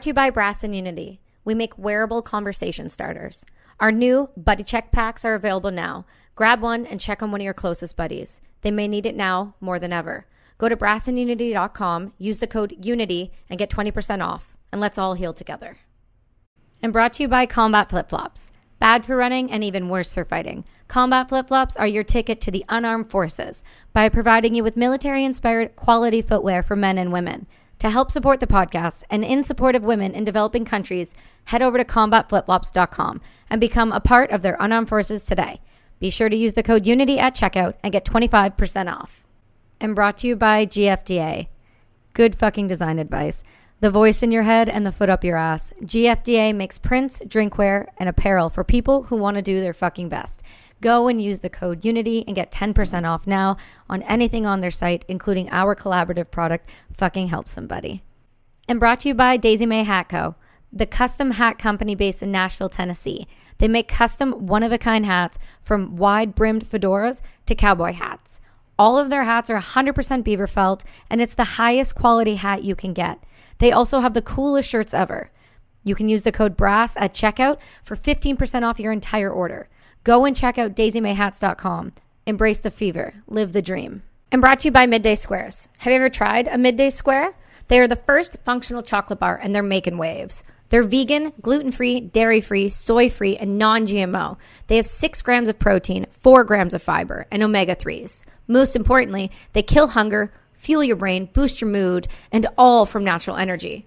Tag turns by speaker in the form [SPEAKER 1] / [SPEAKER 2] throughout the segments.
[SPEAKER 1] brought to you by Brass and Unity. We make wearable conversation starters. Our new Buddy Check packs are available now. Grab one and check on one of your closest buddies. They may need it now more than ever. Go to brassandunity.com, use the code UNITY, and get 20% off. And let's all heal together. And brought to you by Combat Flip-Flops. Bad for running and even worse for fighting. Combat Flip-Flops are your ticket to the unarmed forces by providing you with military-inspired quality footwear for men and women. To help support the podcast and in support of women in developing countries, head over to combatflipflops.com and become a part of their unarmed forces today. Be sure to use the code UNITY at checkout and get 25% off. And brought to you by GFDA. Good fucking design advice. The voice in your head and the foot up your ass. GFDA makes prints, drinkware, and apparel for people who want to do their fucking best. Go and use the code UNITY and get 10% off now on anything on their site, including our collaborative product, Fucking Help Somebody. And brought to you by Daisy May Hat Co., the custom hat company based in Nashville, Tennessee. They make custom one-of-a-kind hats from wide-brimmed fedoras to cowboy hats. All of their hats are 100% beaver felt, and it's the highest quality hat you can get. They also have the coolest shirts ever. You can use the code BRASS at checkout for 15% off your entire order. Go and check out daisymayhats.com. Embrace the fever. Live the dream. And brought to you by Midday Squares. Have you ever tried a Midday Square? They are the first functional chocolate bar, and they're making waves. They're vegan, gluten-free, dairy-free, soy-free, and non-GMO. They have 6 grams of protein, 4 grams of fiber, and omega-3s. Most importantly, they kill hunger, fuel your brain, boost your mood, and all from natural energy.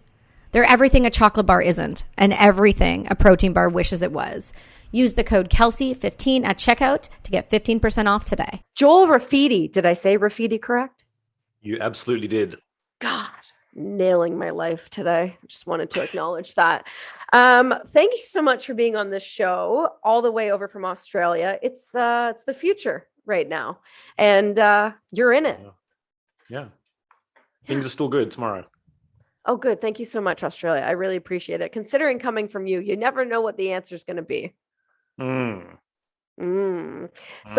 [SPEAKER 1] They're everything a chocolate bar isn't, and everything a protein bar wishes it was. Use the code Kelsey15 at checkout to get 15% off today.
[SPEAKER 2] Joel Rafidi. Did I say Rafidi correct?
[SPEAKER 3] You absolutely did.
[SPEAKER 2] God, nailing my life today. Just wanted to acknowledge that. Thank you so much for being on this show all the way over from Australia. It's the future right now, and you're in it.
[SPEAKER 3] Yeah. Things are still good tomorrow.
[SPEAKER 2] Oh, good. Thank you so much, Australia. I really appreciate it. Considering coming from you, you never know what the answer is going to be. So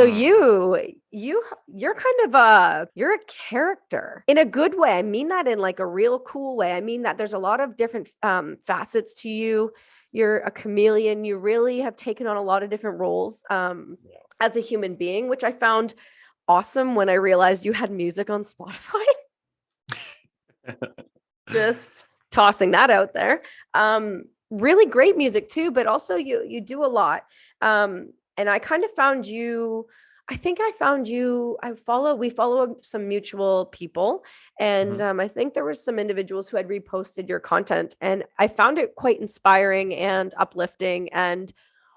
[SPEAKER 2] you're kind of you're a character in a good way. I mean that in like a real cool way. I mean that there's a lot of different facets to you. You're a chameleon. You really have taken on a lot of different roles as a human being, which I found awesome when I realized you had music on Spotify. Just tossing that out there. Really great music too, but also you do a lot. And I kind of found you, we follow some mutual people. And I think there were some individuals who had reposted your content, and I found it quite inspiring and uplifting, and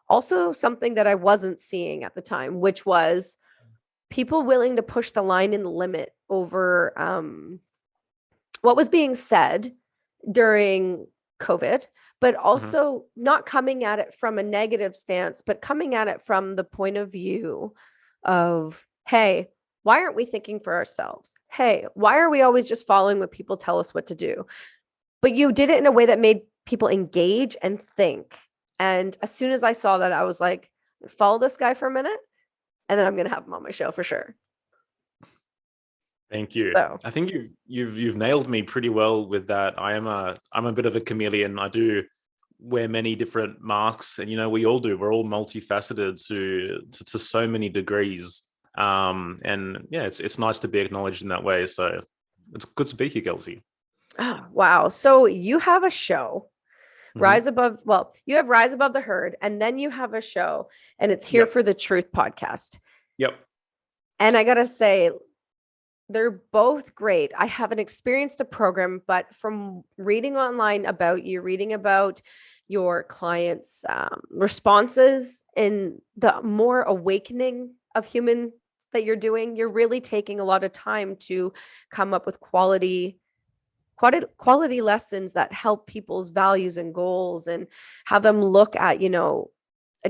[SPEAKER 2] also something that I wasn't seeing at the time, which was people willing to push the line and the limit over what was being said during COVID, but also not coming at it from a negative stance, but coming at it from the point of view of, hey, why aren't we thinking for ourselves? Hey, why are we always just following what people tell us what to do? But you did it in a way that made people engage and think. And as soon as I saw that, I was like, follow this guy for a minute, and then I'm going to have him on my show for sure.
[SPEAKER 3] Thank you.
[SPEAKER 2] So.
[SPEAKER 3] I think you've nailed me pretty well with that. I'm a bit of a chameleon. I do wear many different masks, and we all do. We're all multifaceted to so many degrees. And yeah, it's nice to be acknowledged in that way. So it's good to be here, Kelsey.
[SPEAKER 2] Oh, wow. So you have a show, you have Rise Above the Herd, and then you have a show, and it's Here for the Truth podcast.
[SPEAKER 3] Yep.
[SPEAKER 2] And I got to say, they're both great. I haven't experienced the program, but from reading online about you, reading about your clients' responses and the more awakening of human that you're doing, you're really taking a lot of time to come up with quality lessons that help people's values and goals, and have them look at, a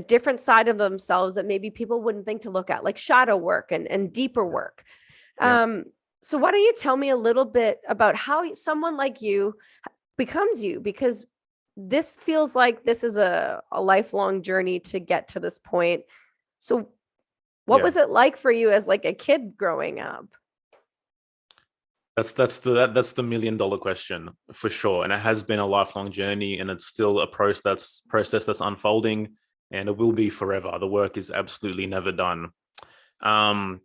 [SPEAKER 2] different side of themselves that maybe people wouldn't think to look at, like shadow work and deeper work. Yeah. So why don't you tell me a little bit about how someone like you becomes you? Because this feels like this is a lifelong journey to get to this point. So what was it like for you as like a kid growing up?
[SPEAKER 3] That's the $1 million question for sure, and it has been a lifelong journey, and it's still a process that's unfolding, and it will be forever. The work is absolutely never done. Um,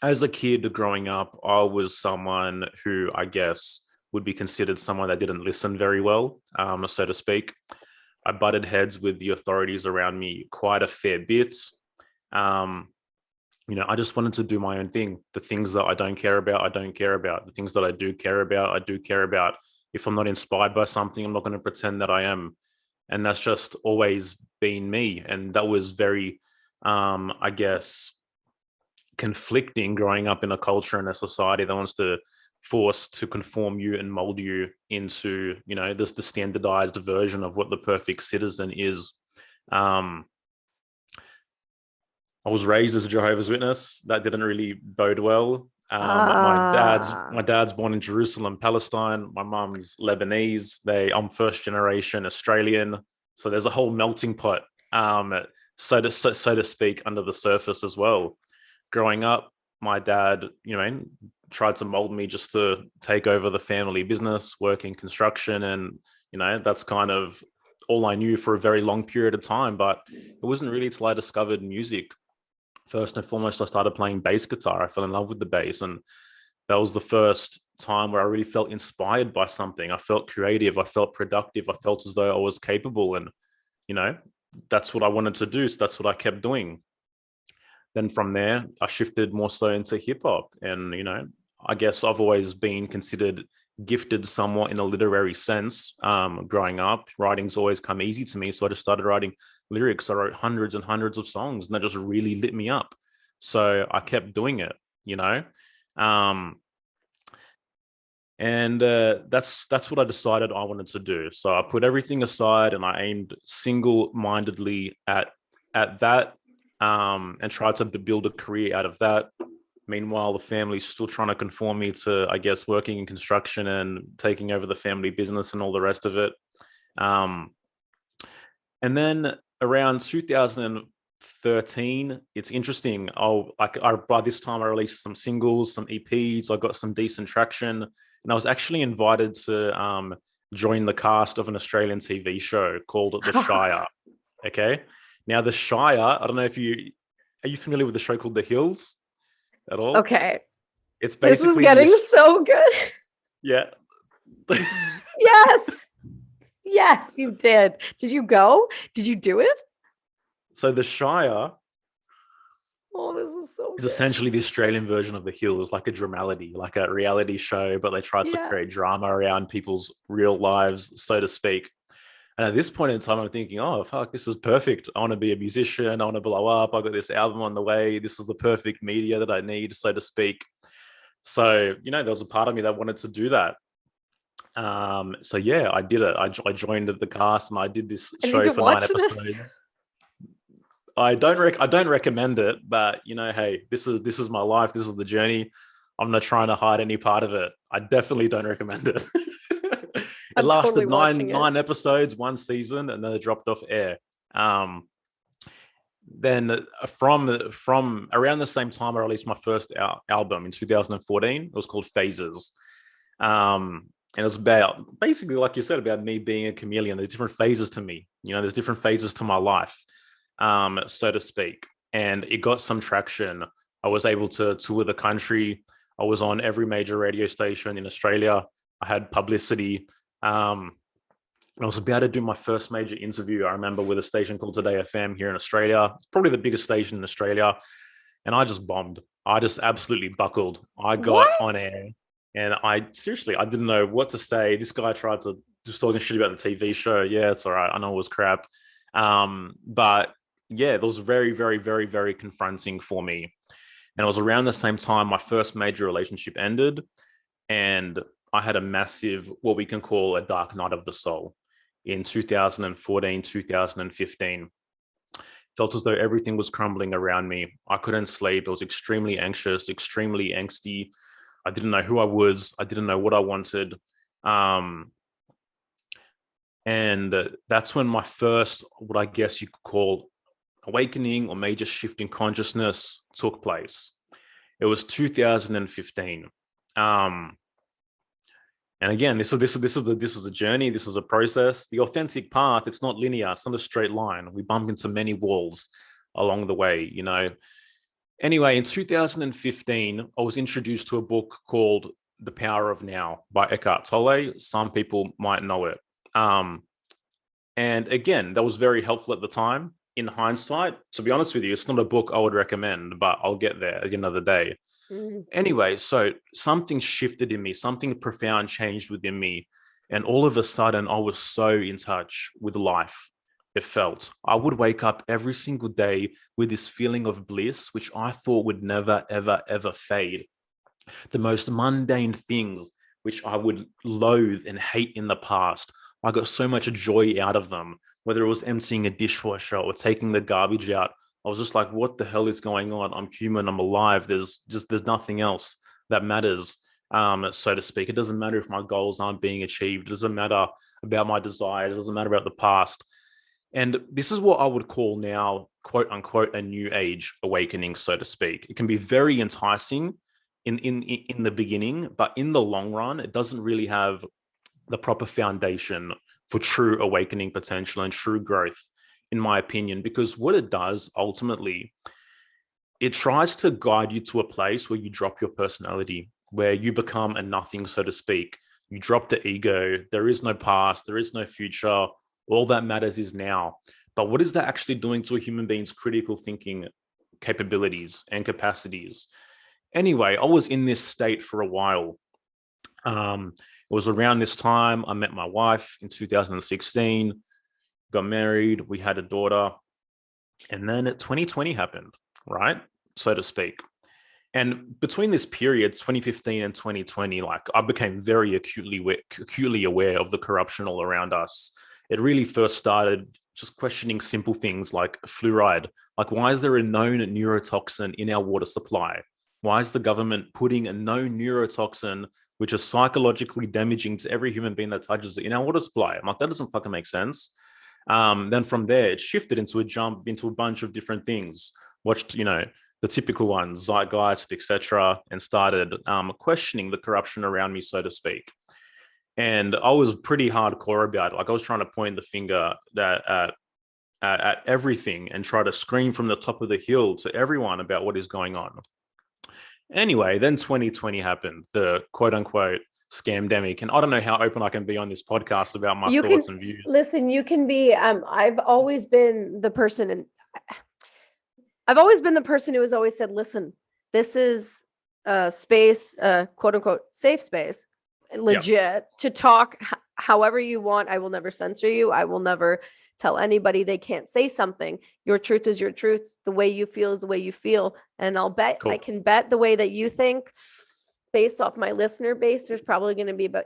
[SPEAKER 3] as a kid growing up, I was someone who I guess would be considered someone that didn't listen very well, so to speak. I butted heads with the authorities around me quite a fair bit. Um, I just wanted to do my own thing. The things that I don't care about, I don't care about. The things that I do care about, I do care about. If I'm not inspired by something, I'm not going to pretend that I am. And that's just always been me. And that was very, I guess, conflicting growing up in a culture and a society that wants to force to conform you and mold you into, this the standardized version of what the perfect citizen is. I was raised as a Jehovah's Witness. That didn't really bode well. My dad's born in Jerusalem, Palestine. My mum's Lebanese. I'm first generation Australian. So there's a whole melting pot, so to speak, under the surface as well. Growing up, my dad, tried to mold me just to take over the family business, work in construction, and that's kind of all I knew for a very long period of time. But it wasn't really until I discovered music. First and foremost, I started playing bass guitar. I fell in love with the bass, and that was the first time where I really felt inspired by something. I felt creative. I felt productive. I felt as though I was capable, and that's what I wanted to do. So that's what I kept doing. Then from there, I shifted more so into hip hop, and I guess I've always been considered gifted somewhat in a literary sense. Growing up, writing's always come easy to me, so I just started writing lyrics. I wrote hundreds and hundreds of songs, and that just really lit me up. So I kept doing it, and that's what I decided I wanted to do. So I put everything aside and I aimed single-mindedly at that, and tried to build a career out of that. Meanwhile, the family's still trying to conform me to, I guess, working in construction and taking over the family business and all the rest of it. And then around 2013, it's interesting. By this time, I released some singles, some EPs. I got some decent traction, and I was actually invited to join the cast of an Australian TV show called The Shire. Okay, now The Shire. I don't know if are you familiar with the show called The Hills at all?
[SPEAKER 2] Okay.
[SPEAKER 3] It's basically
[SPEAKER 2] this is getting so good.
[SPEAKER 3] Yeah.
[SPEAKER 2] Yes. Yes, you did. Did you go? Did you do it?
[SPEAKER 3] So The Shire
[SPEAKER 2] this is so
[SPEAKER 3] is
[SPEAKER 2] good.
[SPEAKER 3] essentially the Australian version of The Hills, like a dramality, like a reality show, but they tried to create drama around people's real lives, so to speak. And at this point in time, I'm thinking, oh, fuck, this is perfect. I want to be a musician. I want to blow up. I've got this album on the way. This is the perfect media that I need, so to speak. So, there was a part of me that wanted to do that. So yeah, I did it. I joined the cast and I did this show for 9 episodes. I don't recommend it, but hey, this is my life. This is the journey. I'm not trying to hide any part of it. I definitely don't recommend it. It lasted totally nine episodes, one season, and then it dropped off air. Then from around the same time, I released my first album in 2014. It was called Phases. And it was about, basically, like you said, about me being a chameleon. There's different phases to me. There's different phases to my life, so to speak. And it got some traction. I was able to tour the country. I was on every major radio station in Australia. I had publicity. And I was about to do my first major interview, I remember, with a station called Today FM here in Australia. It's probably the biggest station in Australia. And I just bombed. I just absolutely buckled. I got on air. And I didn't know what to say. This guy tried to just talking shit about the TV show. Yeah, it's all right. I know it was crap. But yeah, it was very, very, very, very confronting for me. And it was around the same time my first major relationship ended. And I had a massive, what we can call a dark night of the soul in 2014, 2015. Felt as though everything was crumbling around me. I couldn't sleep. I was extremely anxious, extremely angsty. I didn't know who I was. I didn't know what I wanted. And that's when my first, what I guess you could call awakening or major shift in consciousness took place. It was 2015. And again, this is a journey. This is a process. The authentic path, it's not linear. It's not a straight line. We bump into many walls along the way, you know. Anyway, in 2015, I was introduced to a book called The Power of Now by Eckhart Tolle. Some people might know it. And again, that was very helpful at the time. In hindsight, to be honest with you, it's not a book I would recommend, but I'll get there at the end of the day. Anyway, so something shifted in me, something profound changed within me. And all of a sudden, I was so in touch with life. It felt I would wake up every single day with this feeling of bliss, which I thought would never, ever, ever fade. The most mundane things, which I would loathe and hate in the past, I got so much joy out of them, whether it was emptying a dishwasher or taking the garbage out. I was just like, what the hell is going on? I'm human. I'm alive. There's nothing else that matters, so to speak. It doesn't matter if my goals aren't being achieved. It doesn't matter about my desires. It doesn't matter about the past. And this is what I would call now, quote unquote, a new age awakening, so to speak. It can be very enticing in the beginning, but in the long run, it doesn't really have the proper foundation for true awakening potential and true growth, in my opinion, because what it does ultimately, it tries to guide you to a place where you drop your personality, where you become a nothing, so to speak. You drop the ego. There is no past. There is no future. All that matters is now. But what is that actually doing to a human being's critical thinking capabilities and capacities? Anyway, I was in this state for a while. It was around this time I met my wife in 2016, got married, we had a daughter, and then 2020 happened, right? So to speak. And between this period, 2015 and 2020, like I became very acutely aware of the corruption all around us. It really first started just questioning simple things like fluoride. Like, why is there a known neurotoxin in our water supply? Why is the government putting a known neurotoxin, which is psychologically damaging to every human being that touches it, in our water supply? I'm like, that doesn't fucking make sense. Then from there, it shifted into a bunch of different things. Watched, the typical ones, Zeitgeist, etc., and started questioning the corruption around me, so to speak. And I was pretty hardcore about it. Like I was trying to point the finger at everything and try to scream from the top of the hill to everyone about what is going on. Anyway, then 2020 happened, the quote unquote scamdemic. And I don't know how open I can be on this podcast about my thoughts and views.
[SPEAKER 2] Listen, you can be, I've always been the person, and I've always been the person who has always said, listen, this is a space, quote unquote, safe space, legit, to talk however you want. I will never censor you. I will never tell anybody they can't say something. Your truth is your truth. The way you feel is the way you feel. And I'll bet, I can bet the way that you think, based off my listener base, there's probably going to be about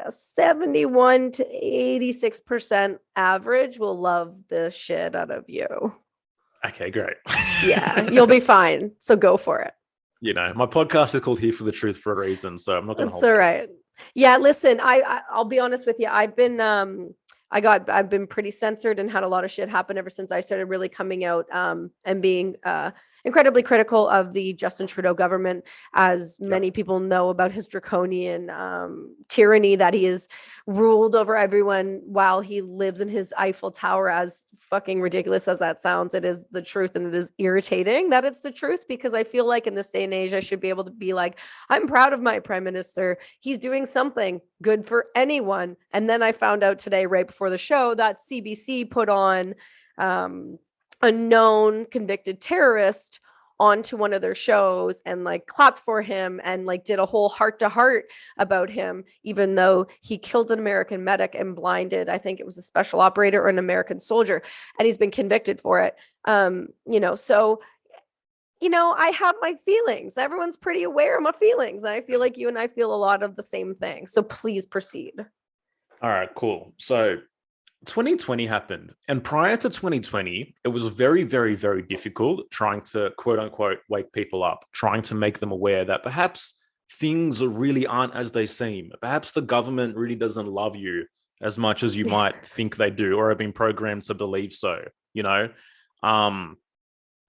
[SPEAKER 2] 71 to 86% average will love the shit out of you.
[SPEAKER 3] Okay, great.
[SPEAKER 2] Yeah, you'll be fine. So go for it.
[SPEAKER 3] My podcast is called Here for the Truth for a reason, so I'm not going to hold
[SPEAKER 2] That's all right. Yeah, listen, I'll be honest with you. I've been pretty censored and had a lot of shit happen ever since I started really coming out and being incredibly critical of the Justin Trudeau government, as many people know about his draconian tyranny that he has ruled over everyone while he lives in his Eiffel Tower. As fucking ridiculous as that sounds, it is the truth, and it is irritating that it's the truth, because I feel like in this day and age, I should be able to be like, I'm proud of my prime minister. He's doing something good for anyone. And then I found out today, right before the show, that CBC put on a known convicted terrorist onto one of their shows and like clapped for him and like did a whole heart to heart about him, even though he killed an American medic and blinded, I think it was a special operator or an American soldier, and he's been convicted for it. So I have my feelings. Everyone's pretty aware of my feelings. And I feel like you and I feel a lot of the same thing. So please proceed.
[SPEAKER 3] All right, cool. So 2020 happened. And prior to 2020, it was very, very, very difficult trying to, quote unquote, wake people up, trying to make them aware that perhaps things really aren't as they seem. Perhaps the government really doesn't love you as much as you might think they do, or have been programmed to believe so,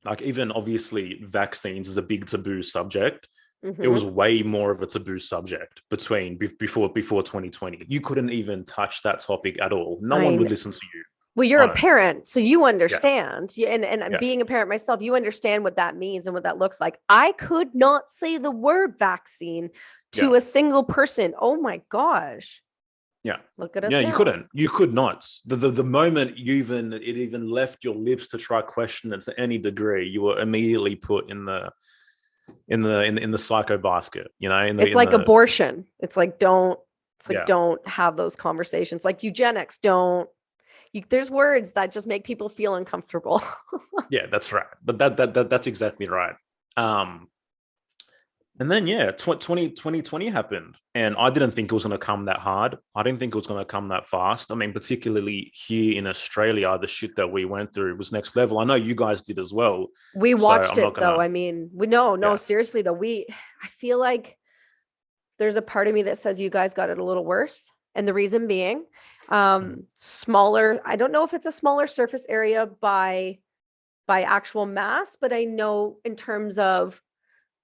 [SPEAKER 3] like even obviously vaccines is a big taboo subject. It was
[SPEAKER 2] Mm-hmm.
[SPEAKER 3] way more of a taboo subject before 2020. You couldn't even touch that topic at all. No one would listen to you
[SPEAKER 2] Well, you're a
[SPEAKER 3] on it.
[SPEAKER 2] parent, so you
[SPEAKER 3] Yeah,
[SPEAKER 2] understand. And
[SPEAKER 3] yeah,
[SPEAKER 2] being a parent myself, you understand what that means and what that looks like. I could not say the word vaccine
[SPEAKER 3] yeah,
[SPEAKER 2] to a single person. Oh my gosh.
[SPEAKER 3] yeah.
[SPEAKER 2] Look at us
[SPEAKER 3] Yeah, you
[SPEAKER 2] now.
[SPEAKER 3] couldn't. You could not. The moment it even left your lips to try question it to any degree, you were immediately put in the psycho basket. You know,
[SPEAKER 2] It's
[SPEAKER 3] in
[SPEAKER 2] like
[SPEAKER 3] the
[SPEAKER 2] abortion. It's like
[SPEAKER 3] yeah,
[SPEAKER 2] don't have those conversations. Like eugenics, don't there's words that just make people feel uncomfortable.
[SPEAKER 3] yeah. That's right. But that's exactly right. Um, And then, yeah, 2020 happened. And I didn't think it was going to come that hard. I didn't think it was going to come that fast. I mean, particularly here in Australia, the shit that we went through was next level. I know you guys did as well.
[SPEAKER 2] We
[SPEAKER 3] So
[SPEAKER 2] watched
[SPEAKER 3] I'm not
[SPEAKER 2] it
[SPEAKER 3] going
[SPEAKER 2] though.
[SPEAKER 3] to,
[SPEAKER 2] I mean, we no,
[SPEAKER 3] yeah.
[SPEAKER 2] seriously though. I feel like there's a part of me that says you guys got it a little worse. And the reason being,
[SPEAKER 3] Mhm.
[SPEAKER 2] smaller, I don't know if it's a smaller surface area by actual mass, but I know in terms of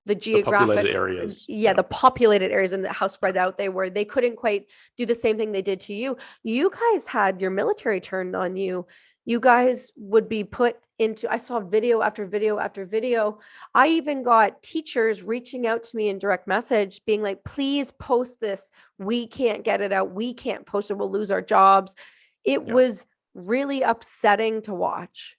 [SPEAKER 2] the
[SPEAKER 3] The populated
[SPEAKER 2] geographic,
[SPEAKER 3] areas.
[SPEAKER 2] yeah,
[SPEAKER 3] Yeah.
[SPEAKER 2] the populated areas and how spread out they were, they couldn't quite do the same thing they did to you. You guys had your military turned on you. You guys would be put into, I saw video after video after video. I even got teachers reaching out to me in direct message being like, please post this. We can't get it out. We can't post it. We'll lose our jobs. It
[SPEAKER 3] Yeah.
[SPEAKER 2] was really upsetting to watch.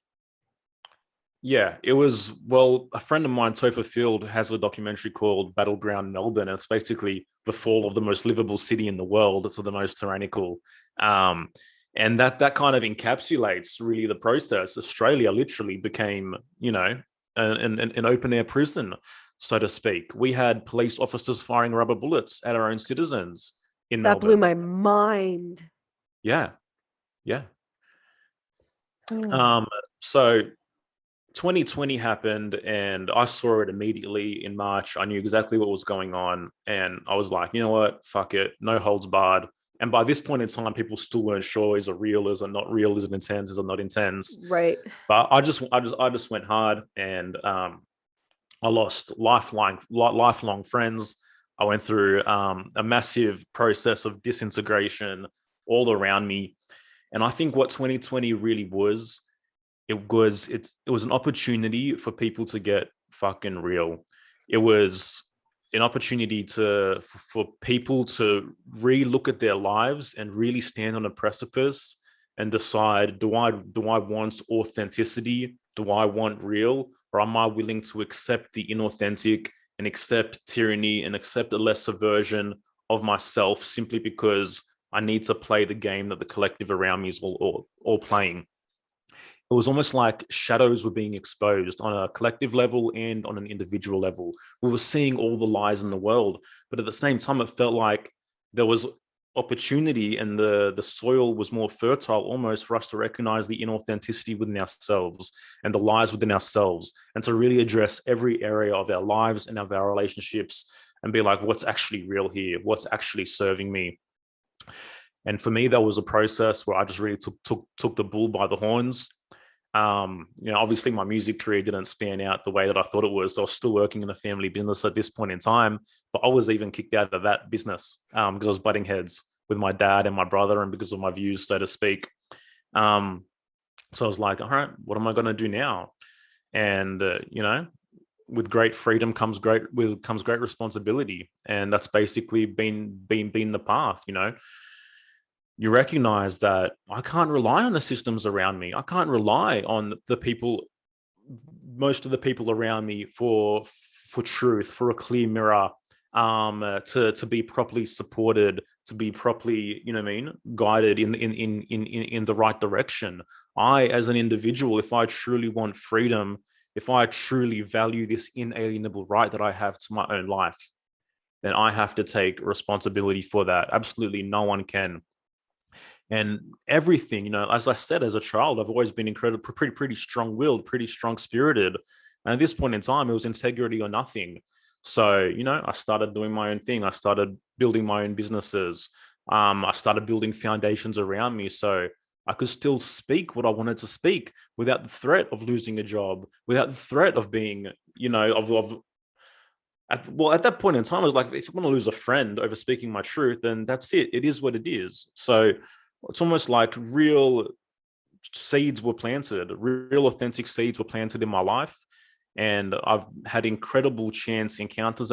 [SPEAKER 3] Yeah, it was. Well, a friend of mine, Topher Field, has a documentary called Battleground Melbourne. And it's basically the fall of the most livable city in the world to the most tyrannical. Um, and that kind of encapsulates really the process. Australia literally became, an open air prison, so to speak. We had police officers firing rubber bullets at our own citizens in
[SPEAKER 2] That blew
[SPEAKER 3] Melbourne.
[SPEAKER 2] my mind.
[SPEAKER 3] Yeah, yeah.
[SPEAKER 2] Oh.
[SPEAKER 3] Um, so 2020 happened and I saw it immediately in March. I knew exactly what was going on. And I was like, you know what? Fuck it. No holds barred. And by this point in time, people still weren't sure, is it real? Is it not real? Is it intense? Is it not intense?
[SPEAKER 2] Right.
[SPEAKER 3] But I just went hard and I lost lifelong friends. I went through a massive process of disintegration all around me. And I think what 2020 really was, it was an opportunity for people to get fucking real. It was an opportunity for people to re-look at their lives and really stand on a precipice and decide, do I want authenticity? Do I want real? Or am I willing to accept the inauthentic and accept tyranny and accept a lesser version of myself simply because I need to play the game that the collective around me is all playing? It was almost like shadows were being exposed on a collective level and on an individual level. We were seeing all the lies in the world, but at the same time, it felt like there was opportunity and the soil was more fertile almost for us to recognize the inauthenticity within ourselves and the lies within ourselves and to really address every area of our lives and of our relationships and be like, what's actually real here? What's actually serving me? And for me, that was a process where I just really took the bull by the horns. Obviously my music career didn't span out the way that I thought it was. I was still working in a family business at this point in time, but I was even kicked out of that business because I was butting heads with my dad and my brother and because of my views, so to speak. So I was like, all right, what am I going to do now? And, with great freedom comes great responsibility. And that's basically been the path, you recognize that I can't rely on the systems around me. I can't rely on most of the people around me for truth, for a clear mirror, to be properly supported, to be properly, guided in the right direction. I, as an individual, if I truly want freedom, if I truly value this inalienable right that I have to my own life, then I have to take responsibility for that. Absolutely no one can. And everything, as I said, as a child, I've always been incredibly pretty strong-willed, pretty strong-spirited. And at this point in time, it was integrity or nothing. So, I started doing my own thing. I started building my own businesses. I started building foundations around me so I could still speak what I wanted to speak without the threat of losing a job, without the threat of being, At that point in time, I was like, if I'm going to lose a friend over speaking my truth, then that's it. It is what it is. So it's almost like real seeds were planted, real authentic seeds were planted in my life. And I've had incredible chance encounters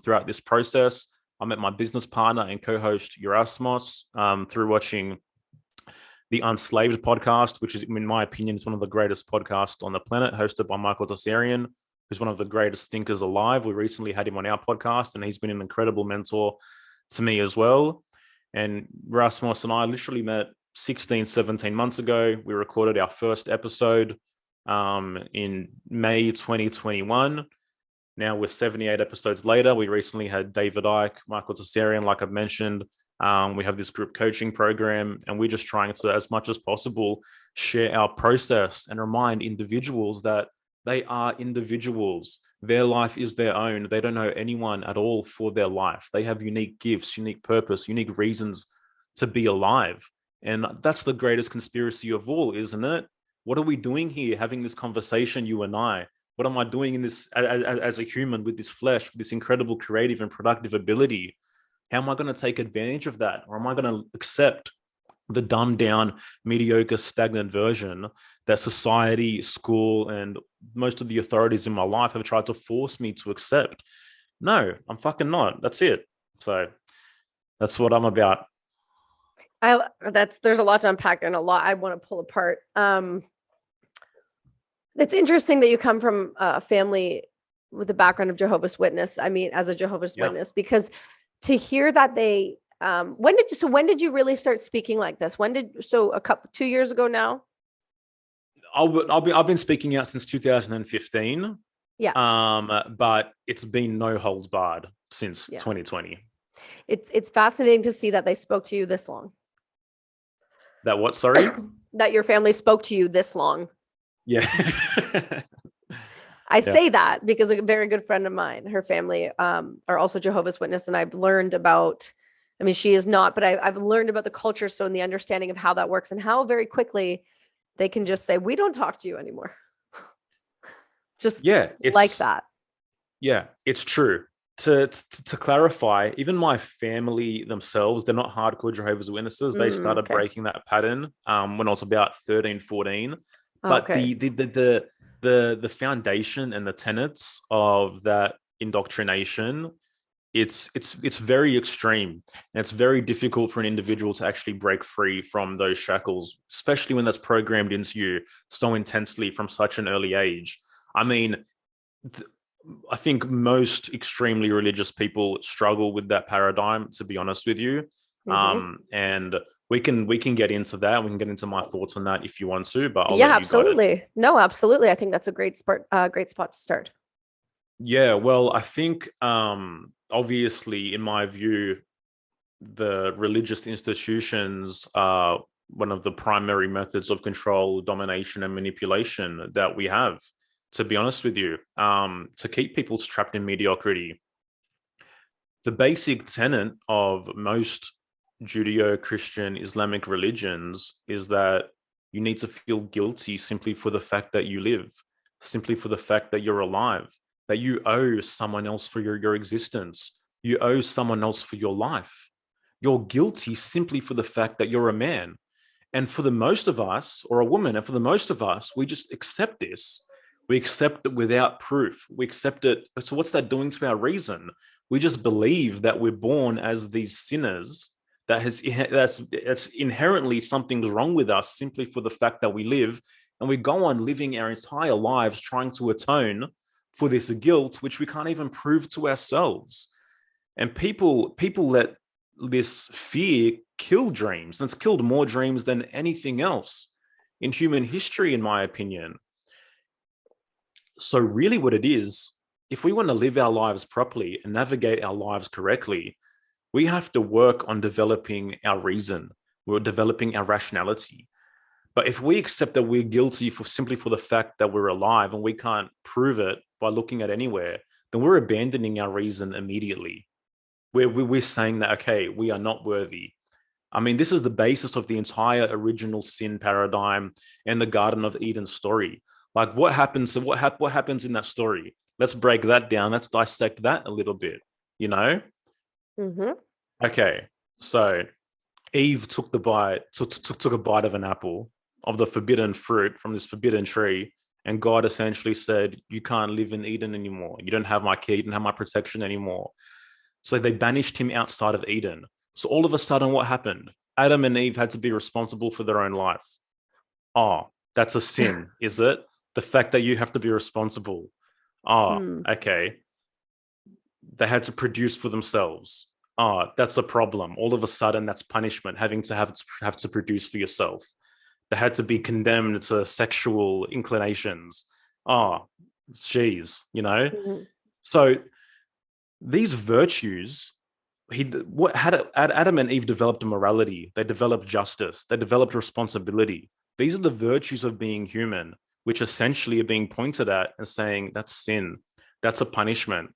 [SPEAKER 3] throughout this process. I met my business partner and co-host Erasmus through watching the Unslaved podcast, which is, in my opinion, is one of the greatest podcasts on the planet, hosted by Michael Tsarian, who's one of the greatest thinkers alive. We recently had him on our podcast, and he's been an incredible mentor to me as well. And Rasmus and I literally met 16, 17 months ago. We recorded our first episode in May 2021. Now we're 78 episodes later. We recently had David Icke, Michael Tsarian, like I've mentioned. We have this group coaching program, and we're just trying to, as much as possible, share our process and remind individuals that they are individuals. Their life is their own. They don't know anyone at all for their life. They have unique gifts, unique purpose, unique reasons to be alive. And that's the greatest conspiracy of all, isn't it? What are we doing here, having this conversation, you and I? What am I doing in this as a human with this flesh, with this incredible creative and productive ability? How am I going to take advantage of that? Or am I going to accept the dumbed down, mediocre, stagnant version that society, school, and most of the authorities in my life have tried to force me to accept? No, I'm fucking not. That's it. So that's what I'm about.
[SPEAKER 2] There's a lot to unpack and a lot I want to pull apart. It's interesting that you come from a family with a background of Jehovah's Witness. I mean, as a Jehovah's Witness, because to hear that they, when did you really start speaking like this? A couple, 2 years ago now?
[SPEAKER 3] I've been speaking out since 2015.
[SPEAKER 2] Yeah.
[SPEAKER 3] But it's been no holds barred since 2020.
[SPEAKER 2] It's fascinating to see that they spoke to you this long.
[SPEAKER 3] That what? Sorry?
[SPEAKER 2] That your family spoke to you this long.
[SPEAKER 3] Yeah.
[SPEAKER 2] I say that because a very good friend of mine, her family are also Jehovah's Witness. And I've learned about, I mean, she is not, but I've learned about the culture. So in the understanding of how that works and how very quickly they can just say, we don't talk to you anymore. Just like that.
[SPEAKER 3] Yeah, it's true. To clarify, even my family themselves, they're not hardcore Jehovah's Witnesses. They started breaking that pattern when I was about 13, 14. But the foundation and the tenets of that indoctrination, it's very extreme, and it's very difficult for an individual to actually break free from those shackles, especially when that's programmed into you so intensely from such an early age. I mean, I think most extremely religious people struggle with that paradigm, to be honest with you. And we can get into that. We can get into my thoughts on that if you want to, but I'll let you
[SPEAKER 2] absolutely. No, absolutely. I think that's a great spot to start.
[SPEAKER 3] Yeah, well, I think obviously, in my view, the religious institutions are one of the primary methods of control, domination, and manipulation that we have, to be honest with you, to keep people trapped in mediocrity. The basic tenet of most Judeo-Christian Islamic religions is that you need to feel guilty simply for the fact that you live, simply for the fact that you're alive, that you owe someone else for your existence. You owe someone else for your life. You're guilty simply for the fact that you're a man. And for the most of us, or a woman, and for the most of us, we just accept this. We accept it without proof. We accept it. So what's that doing to our reason? We just believe that we're born as these sinners, that's inherently something's wrong with us simply for the fact that we live, and we go on living our entire lives trying to atone for this guilt, which we can't even prove to ourselves. And people let this fear kill dreams, and it's killed more dreams than anything else in human history, in my opinion. So really what it is, if we want to live our lives properly and navigate our lives correctly, we have to work on developing our reason. We're developing our rationality. But if we accept that we're guilty simply for the fact that we're alive and we can't prove it by looking at anywhere, then we're abandoning our reason immediately. We're saying that, okay, we are not worthy. I mean, this is the basis of the entire original sin paradigm and the Garden of Eden story. Like, what happens in that story? Let's break that down. Let's dissect that a little bit, you know?
[SPEAKER 2] Mm-hmm.
[SPEAKER 3] Okay, so Eve took the bite, took a bite of an apple, of the forbidden fruit from this forbidden tree, and God essentially said, "You can't live in Eden anymore. You don't have my key, you don't have my protection anymore." So they banished him outside of Eden. So all of a sudden, what happened? Adam and Eve had to be responsible for their own life. Oh, that's a sin, is it? The fact that you have to be responsible. Oh, okay. They had to produce for themselves. Oh, that's a problem. All of a sudden, that's punishment, having to have to produce for yourself. They had to be condemned to sexual inclinations. Oh, geez, you know?
[SPEAKER 2] Mm-hmm.
[SPEAKER 3] So these virtues, Adam and Eve developed a morality, they developed justice, they developed responsibility. These are the virtues of being human, which essentially are being pointed at and saying that's sin, that's a punishment.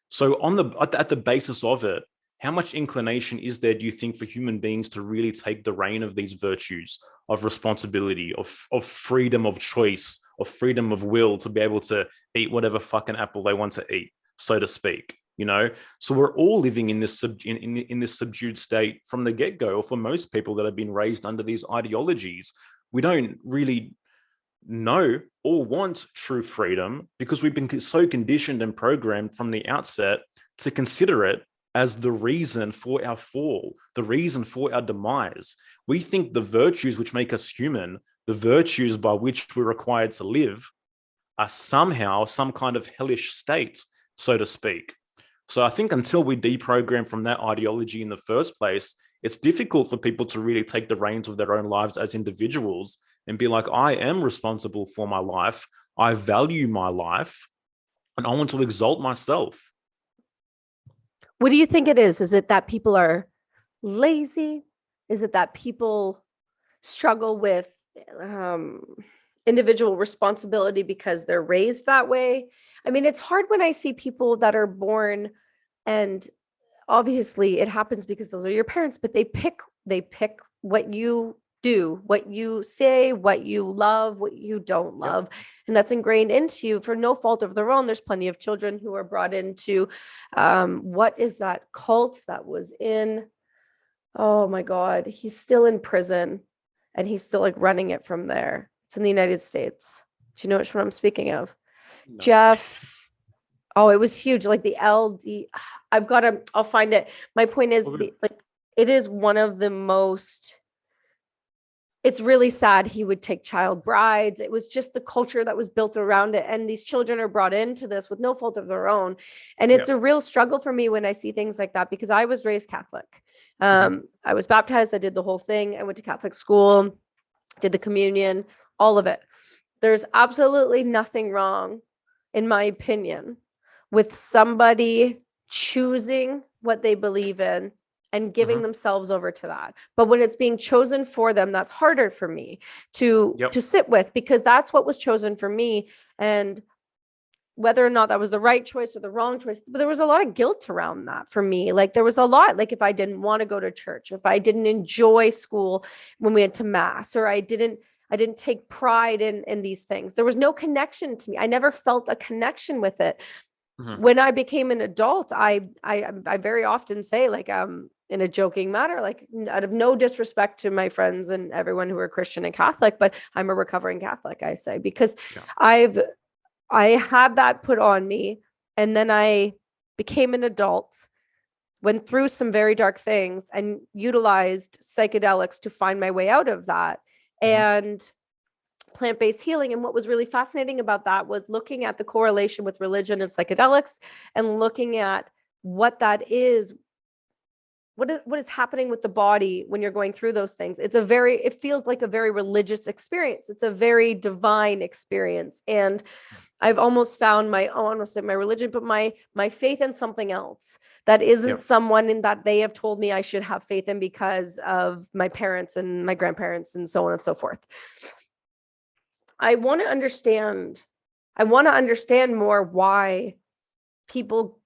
[SPEAKER 3] So at the basis of it, how much inclination is there, do you think, for human beings to really take the reign of these virtues of responsibility, of freedom of choice, of freedom of will to be able to eat whatever fucking apple they want to eat, so to speak? You know, so we're all living in this in this subdued state from the get-go, or for most people that have been raised under these ideologies. We don't really know or want true freedom because we've been so conditioned and programmed from the outset to consider it as the reason for our fall, the reason for our demise. We think the virtues which make us human, the virtues by which we're required to live, are somehow some kind of hellish state, so to speak. So I think until we deprogram from that ideology in the first place, it's difficult for people to really take the reins of their own lives as individuals and be like, I am responsible for my life. I value my life and I want to exalt myself.
[SPEAKER 2] What do you think it is? Is it that people are lazy? Is it that people struggle with individual responsibility because they're raised that way? I mean, it's hard when I see people that are born, and obviously it happens because those are your parents, but they pick what you do, what you say, what you love, what you don't love. Yep. And that's ingrained into you for no fault of their own. There's plenty of children who are brought into what is that cult that was in, oh my God, he's still in prison and he's still like running it from there. It's in the United States. Do you know which one I'm speaking of? No. Jeff. Oh, it was huge. Like the LD. I'll find it. My point is it is one of the most, it's really sad he would take child brides. It was just the culture that was built around it. And these children are brought into this with no fault of their own. And it's a real struggle for me when I see things like that, because I was raised Catholic. I was baptized. I did the whole thing. I went to Catholic school, did the communion, all of it. There's absolutely nothing wrong, in my opinion, with somebody choosing what they believe in and giving themselves over to that. But when it's being chosen for them, that's harder for me to sit with, because that's what was chosen for me. And whether or not that was the right choice or the wrong choice, but there was a lot of guilt around that for me. Like there was a lot, like if I didn't want to go to church, if I didn't enjoy school when we went to mass, or I didn't take pride in these things, there was no connection to me. I never felt a connection with it. When I became an adult, I very often say, like, in a joking manner, like, out of no disrespect to my friends and everyone who are Christian and Catholic, but I'm a recovering Catholic, I say, because I had that put on me, and then I became an adult, went through some very dark things, and utilized psychedelics to find my way out of that. And plant-based healing. And what was really fascinating about that was looking at the correlation with religion and psychedelics, and looking at what that is, what is happening with the body when you're going through those things. It feels like a very religious experience. It's a very divine experience. And I've almost found I don't want to say my religion, but my faith in something else that isn't someone in that they have told me I should have faith in because of my parents and my grandparents and so on and so forth. I want to understand more why people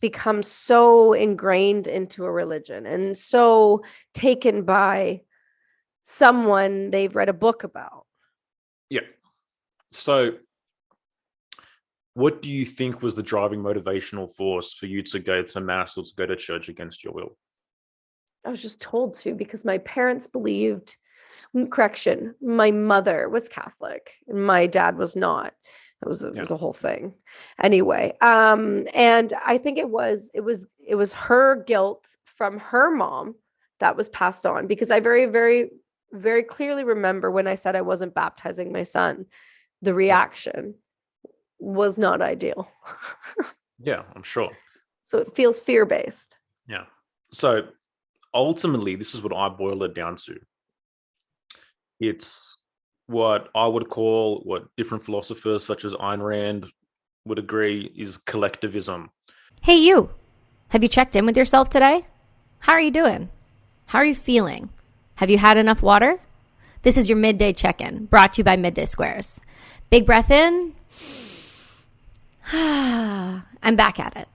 [SPEAKER 2] become so ingrained into a religion and so taken by someone they've read a book about.
[SPEAKER 3] Yeah. So what do you think was the driving motivational force for you to go to mass or to go to church against your will?
[SPEAKER 2] I was just told to because my parents believed, correction, my mother was Catholic and my dad was not. It was a whole thing. Anyway, and I think it was her guilt from her mom that was passed on, because I very, very, very clearly remember when I said I wasn't baptizing my son, the reaction was not ideal.
[SPEAKER 3] Yeah, I'm sure.
[SPEAKER 2] So it feels fear-based.
[SPEAKER 3] Yeah. So ultimately, this is what I boil it down to. It's what I would call, what different philosophers such as Ayn Rand would agree, is collectivism.
[SPEAKER 1] Hey, you. Have you checked in with yourself today? How are you doing? How are you feeling? Have you had enough water? This is your midday check-in, brought to you by Midday Squares. Big breath in. I'm back at it.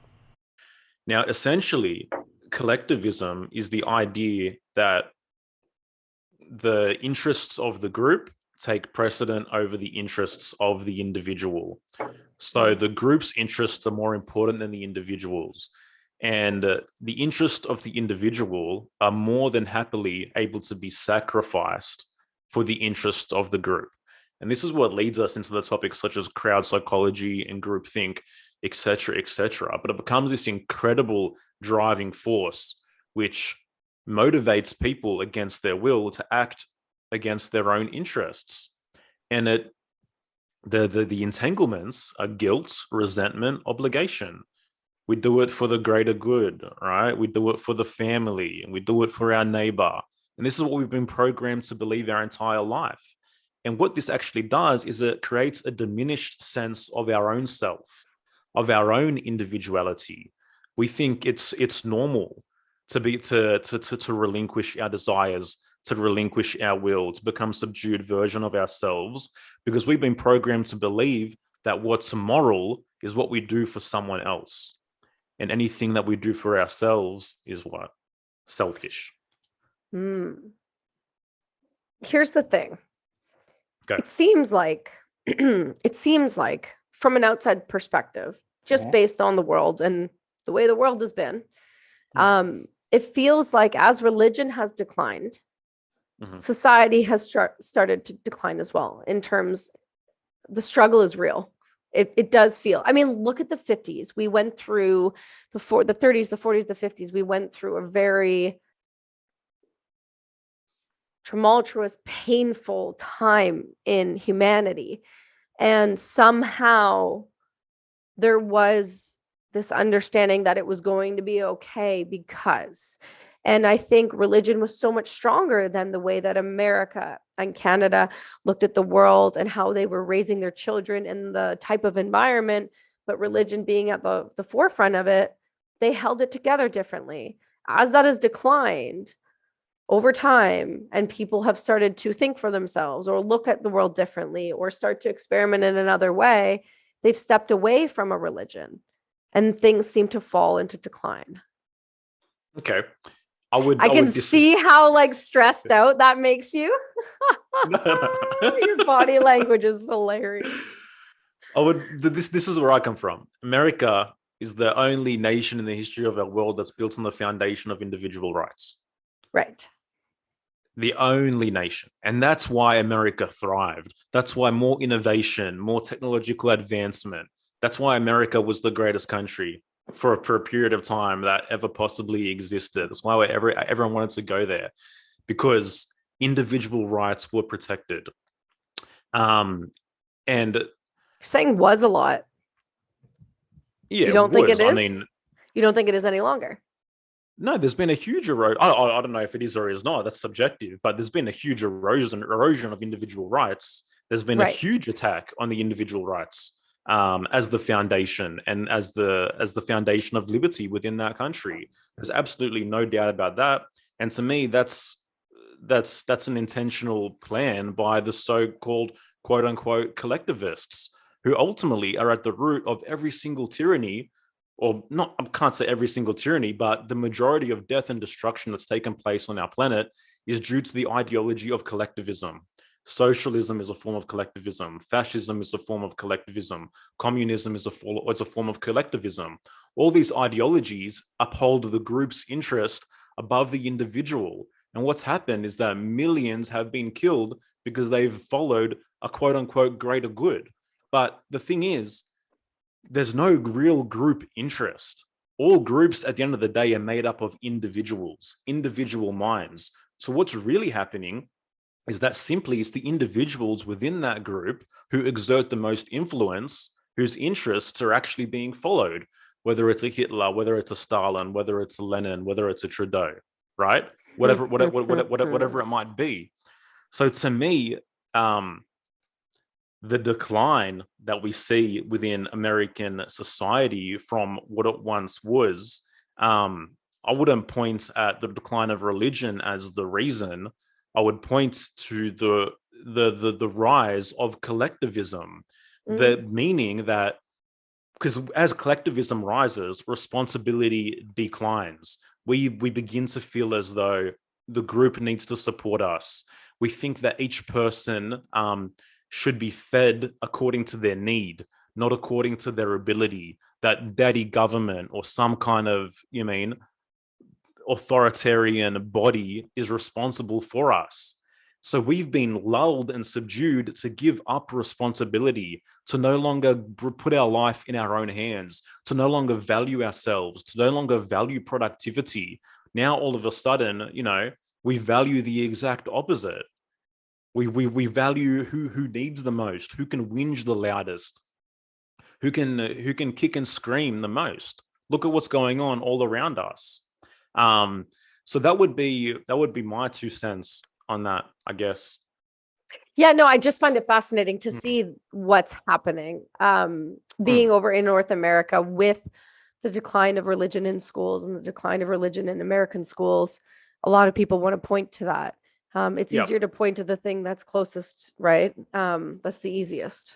[SPEAKER 3] Now, essentially, collectivism is the idea that the interests of the group take precedent over the interests of the individual. So the group's interests are more important than the individual's. And the interest of the individual are more than happily able to be sacrificed for the interests of the group. And this is what leads us into the topics such as crowd psychology and groupthink, etc., etc. But it becomes this incredible driving force which motivates people against their will to act against their own interests. And the entanglements are guilt, resentment, obligation. We do it for the greater good, right? We do it for the family, and we do it for our neighbor. And this is what we've been programmed to believe our entire life. And what this actually does is it creates a diminished sense of our own self, of our own individuality. We think it's normal to relinquish our desires, to relinquish our will, to become a subdued version of ourselves, because we've been programmed to believe that what's moral is what we do for someone else. And anything that we do for ourselves is what? Selfish.
[SPEAKER 2] Here's the thing.
[SPEAKER 3] Okay.
[SPEAKER 2] It seems like from an outside perspective, just based on the world and the way the world has been, it feels like as religion has declined, society has started to decline as well. In terms, the struggle is real. It does feel. I mean, look at the 50s. We went through the 30s, the 40s, the 50s. We went through a very tumultuous, painful time in humanity. And somehow there was this understanding that it was going to be okay because, and I think religion was so much stronger than the way that America and Canada looked at the world and how they were raising their children in the type of environment, but religion being at the forefront of it, they held it together differently. As that has declined over time and people have started to think for themselves or look at the world differently or start to experiment in another way, they've stepped away from a religion and things seem to fall into decline.
[SPEAKER 3] Okay.
[SPEAKER 2] I can see how like stressed out that makes you. Your body language is hilarious.
[SPEAKER 3] This is where I come from. America is the only nation in the history of our world that's built on the foundation of individual rights.
[SPEAKER 2] Right.
[SPEAKER 3] The only nation. And that's why America thrived. That's why more innovation, more technological advancement. That's why America was the greatest country for a period of time that ever possibly existed. That's why everyone wanted to go there, because individual rights were protected. And
[SPEAKER 2] you're saying was a lot.
[SPEAKER 3] Yeah,
[SPEAKER 2] you don't think it is?
[SPEAKER 3] I mean,
[SPEAKER 2] you don't think it is any longer?
[SPEAKER 3] No, there's been a huge erosion. I don't know if it is or is not. That's subjective. But there's been a huge erosion of individual rights. There's been a huge attack on the individual rights as the foundation and as the foundation of liberty within that country. There's absolutely no doubt about that. And to me, that's an intentional plan by the so-called quote unquote collectivists, who ultimately are at the root of every single tyranny, or not, I can't say every single tyranny, but the majority of death and destruction that's taken place on our planet is due to the ideology of collectivism. Socialism is a form of collectivism. Fascism is a form of collectivism. Communism is a form of collectivism. All these ideologies uphold the group's interest above the individual. And what's happened is that millions have been killed because they've followed a quote unquote greater good. But the thing is, there's no real group interest. All groups at the end of the day are made up of individuals, individual minds. So what's really happening is that simply it's the individuals within that group who exert the most influence, whose interests are actually being followed, whether it's a Hitler, whether it's a Stalin, whether it's a Lenin, whether it's a Trudeau, right? Whatever it might be. So to me, the decline that we see within American society from what it once was, I wouldn't point at the decline of religion as the reason. I would point to the rise of collectivism, the meaning that, because as collectivism rises, responsibility declines. We begin to feel as though the group needs to support us. We think that each person should be fed according to their need, not according to their ability. That daddy government or some kind of, authoritarian body is responsible for us. So we've been lulled and subdued to give up responsibility, to no longer put our life in our own hands, to no longer value ourselves, to no longer value productivity. Now, all of a sudden, we value the exact opposite. We value who needs the most, who can whinge the loudest, who can kick and scream the most. Look at what's going on all around us. So that would be my 2 cents on that, I guess.
[SPEAKER 2] Yeah, no, I just find it fascinating to see what's happening. Being over in North America with the decline of religion in schools and the decline of religion in American schools, a lot of people want to point to that. It's easier to point to the thing that's closest, right? That's the easiest.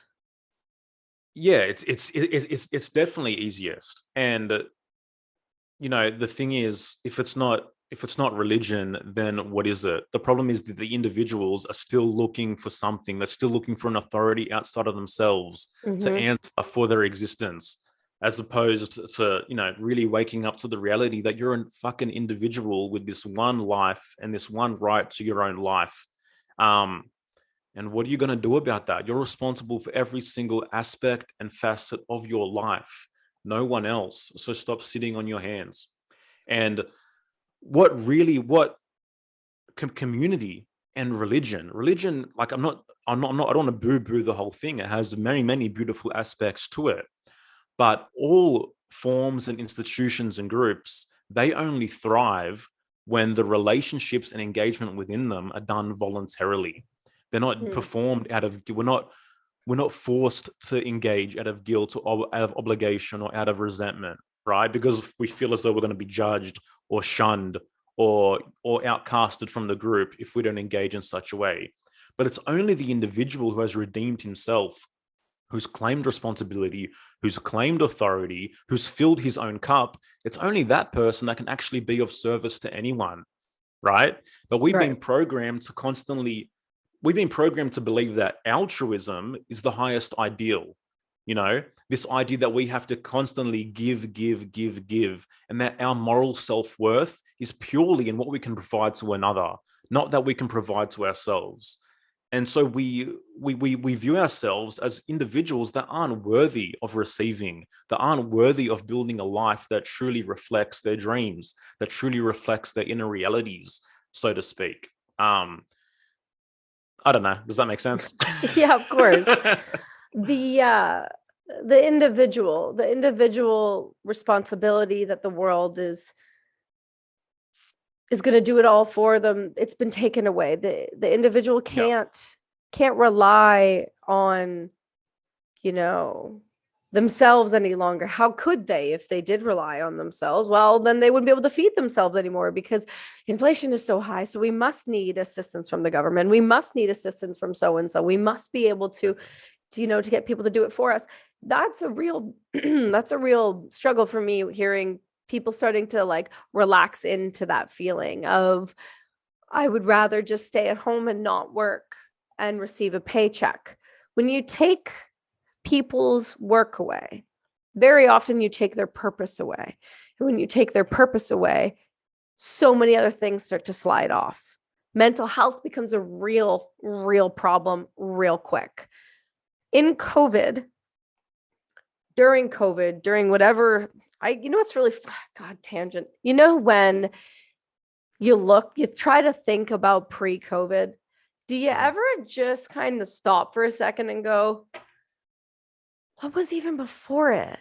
[SPEAKER 3] Yeah, it's definitely easiest. And the thing is, if it's not religion, then what is it? The problem is that the individuals are still looking for something. They're still looking for an authority outside of themselves to answer for their existence, as opposed to, really waking up to the reality that you're a fucking individual with this one life and this one right to your own life. And what are you going to do about that? You're responsible for every single aspect and facet of your life, no one else. So stop sitting on your hands. And community and religion, like I don't want to boo the whole thing. It has many, many beautiful aspects to it, but all forms and institutions and groups, they only thrive when the relationships and engagement within them are done voluntarily. They're not performed out of, we're not forced to engage out of guilt or out of obligation or out of resentment, right? Because we feel as though we're going to be judged or shunned or outcasted from the group if we don't engage in such a way. But it's only the individual who has redeemed himself, who's claimed responsibility, who's claimed authority, who's filled his own cup. It's only that person that can actually be of service to anyone, right? But we've been programmed to believe that altruism is the highest ideal. This idea that we have to constantly give, and that our moral self-worth is purely in what we can provide to another, not that we can provide to ourselves. And so we view ourselves as individuals that aren't worthy of receiving, that aren't worthy of building a life that truly reflects their dreams, that truly reflects their inner realities, so to speak. I don't know. Does that make sense?
[SPEAKER 2] Yeah, of course. The individual responsibility that the world is going to do it all for them. It's been taken away. The individual can't rely on, themselves any longer. How could they if they did rely on themselves? Well, then they wouldn't be able to feed themselves anymore because inflation is so high. So we must need assistance from the government. We must need assistance from so and so. We must be able to get people to do it for us. That's a real that's a real struggle for me, hearing people starting to relax into that feeling of, I would rather just stay at home and not work. and receive a paycheck. When you take people's work away, very often you take their purpose away. And when you take their purpose away, so many other things start to slide off. Mental health becomes a real problem real quick. In COVID, during whatever, it's really, God, tangent. When you try to think about pre-COVID, do you ever just kind of stop for a second and go, what was even before it?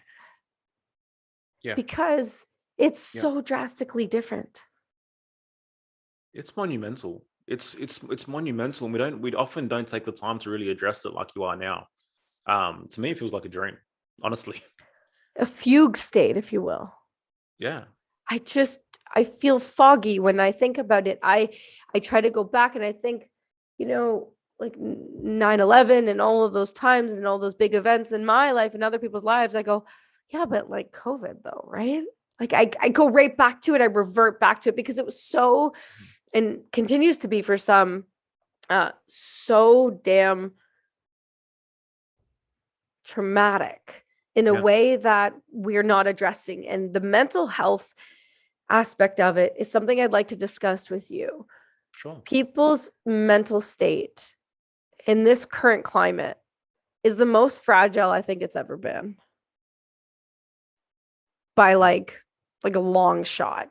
[SPEAKER 3] Yeah.
[SPEAKER 2] Because it's so drastically different.
[SPEAKER 3] It's monumental. It's monumental, and we often don't take the time to really address it like you are now. To me, it feels like a dream, honestly.
[SPEAKER 2] A fugue state, if you will.
[SPEAKER 3] Yeah.
[SPEAKER 2] I feel foggy when I think about it. I try to go back and I think, like 9/11 and all of those times and all those big events in my life and other people's lives. I go, yeah, but like COVID though, right? Like I go right back to it. I revert back to it because it was so, and continues to be for some, so damn traumatic in a way that we're not addressing. And the mental health aspect of it is something I'd like to discuss with you.
[SPEAKER 3] Sure.
[SPEAKER 2] People's mental state in this current climate is the most fragile I think it's ever been, by like a long shot.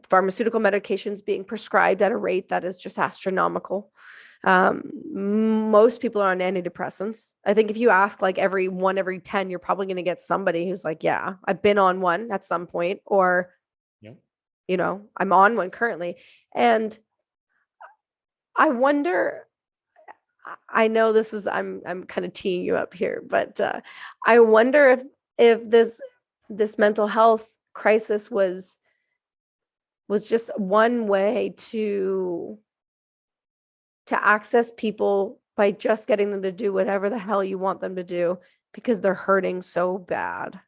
[SPEAKER 2] Pharmaceutical medications being prescribed at a rate that is just astronomical. Most people are on antidepressants. I think if you ask like every 10, you're probably going to get somebody who's like, yeah, I've been on one at some point, or, I'm on one currently. And I wonder, I know this is, I'm kind of teeing you up here, but I wonder if this mental health crisis was just one way to access people by just getting them to do whatever the hell you want them to do because they're hurting so bad.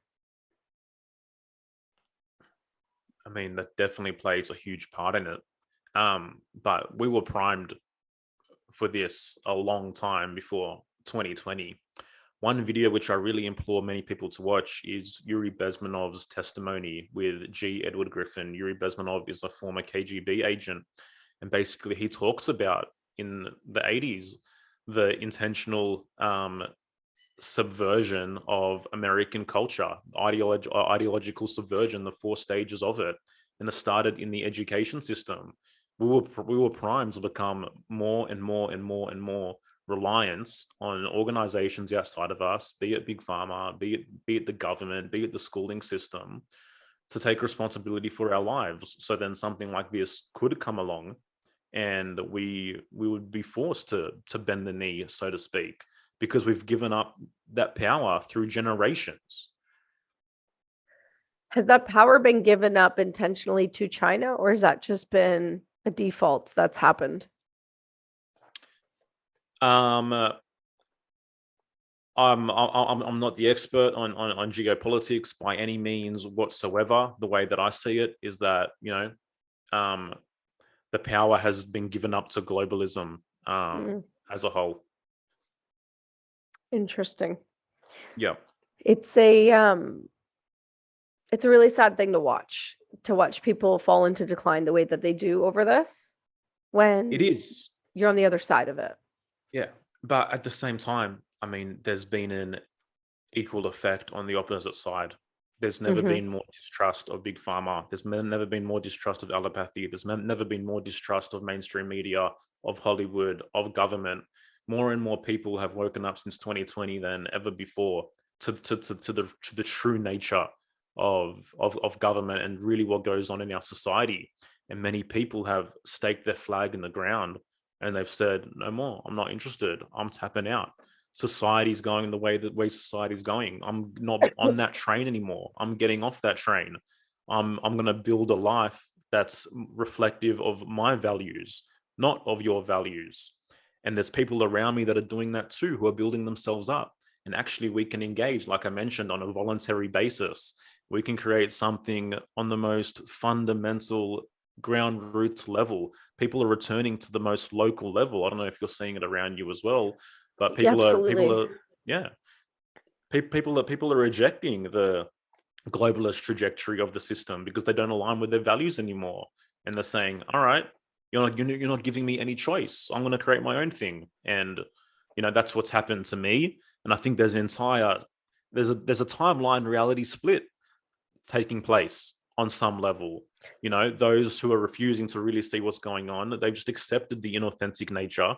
[SPEAKER 3] I mean, that definitely plays a huge part in it. But we were primed for this a long time before 2020. One video which I really implore many people to watch is Yuri Bezmenov's testimony with G. Edward Griffin. Yuri Bezmenov is a former KGB agent, and basically he talks about in the 80s the intentional subversion of American culture, ideological subversion, the 4 stages of it, and it started in the education system. We were primed to become more and more reliance on organizations outside of us, be it big pharma, be it the government, be it the schooling system, to take responsibility for our lives. So then something like this could come along, and we would be forced to bend the knee, so to speak, because we've given up that power through generations.
[SPEAKER 2] Has that power been given up intentionally to China, or has that just been a default that's happened?
[SPEAKER 3] I'm not the expert on geopolitics by any means whatsoever. The way that I see it is that, the power has been given up to globalism as a whole.
[SPEAKER 2] Interesting.
[SPEAKER 3] Yeah.
[SPEAKER 2] It's a really sad thing to watch people fall into decline the way that they do over this when
[SPEAKER 3] It is.
[SPEAKER 2] You're on the other side of it.
[SPEAKER 3] Yeah. But at the same time, I mean, there's been an equal effect on the opposite side. There's never been more distrust of big pharma. There's never been more distrust of allopathy. There's never been more distrust of mainstream media, of Hollywood, of government. More and more people have woken up since 2020 than ever before to the true nature of government and really what goes on in our society. And many people have staked their flag in the ground and they've said, no more, I'm not interested, I'm tapping out. Society's going the way society's going. I'm not on that train anymore. I'm getting off that train. I'm going to build a life that's reflective of my values, not of your values. And there's people around me that are doing that too, who are building themselves up. And actually we can engage, like I mentioned, on a voluntary basis. We can create something on the most fundamental ground roots level. people are returning to the most local level. I don't know if you're seeing it around you as well, but
[SPEAKER 2] Yeah,
[SPEAKER 3] people
[SPEAKER 2] absolutely.
[SPEAKER 3] are yeah, people are rejecting the globalist trajectory of the system because they don't align with their values anymore, and they're saying, all right, you're not giving me any choice, I'm going to create my own thing. And that's what's happened to me. And I think there's a timeline reality split taking place on some level. Those who are refusing to really see what's going on, they've just accepted the inauthentic nature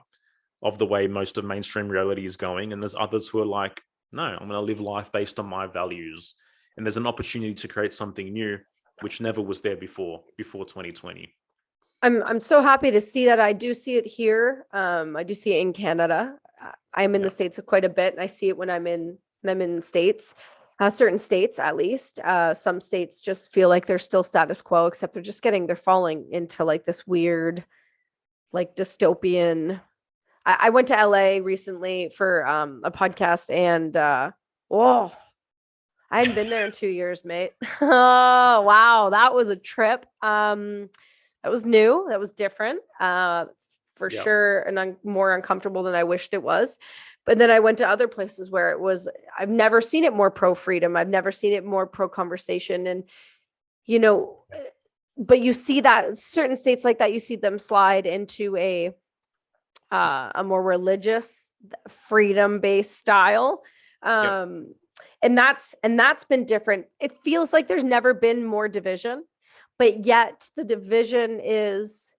[SPEAKER 3] of the way most of mainstream reality is going. And there's others who are like, no, I'm going to live life based on my values. And there's an opportunity to create something new, which never was there before 2020.
[SPEAKER 2] I'm so happy to see that. I do see it here. I do see it in Canada. I'm in the States quite a bit, and I see it when I'm in states, certain states at least. Some states just feel like they're still status quo, except they're falling into like this weird, like dystopian. I went to LA recently for a podcast, and whoa, I hadn't been there in 2 years, mate. Oh wow, that was a trip. That was new. That was different, for sure, and more uncomfortable than I wished it was. But then I went to other places where I've never seen it more pro freedom. I've never seen it more pro conversation. And, but you see that certain states like that, you see them slide into a more religious, freedom-based style. And that's been different. It feels like there's never been more division. But yet the division is,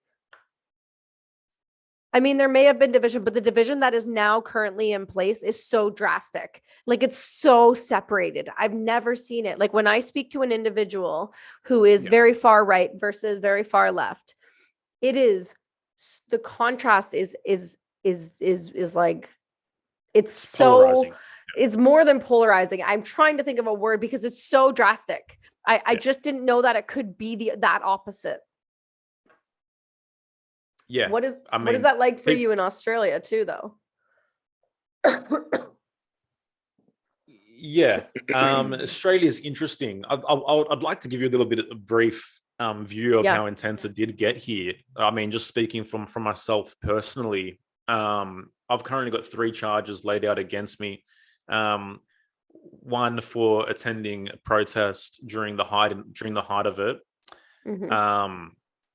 [SPEAKER 2] there may have been division, but the division that is now currently in place is so drastic. Like, it's so separated. I've never seen it. Like, when I speak to an individual who is very far right versus very far left, the contrast is like, it's so, it's more than polarizing. I'm trying to think of a word because it's so drastic. I just didn't know that it could be that opposite.
[SPEAKER 3] Yeah.
[SPEAKER 2] What is that like for you in Australia too, though?
[SPEAKER 3] Yeah. Australia is interesting. I'd like to give you a little bit of a brief view of how intense it did get here. Just speaking from myself personally, I've currently got 3 charges laid out against me. One for attending a protest during the height of it.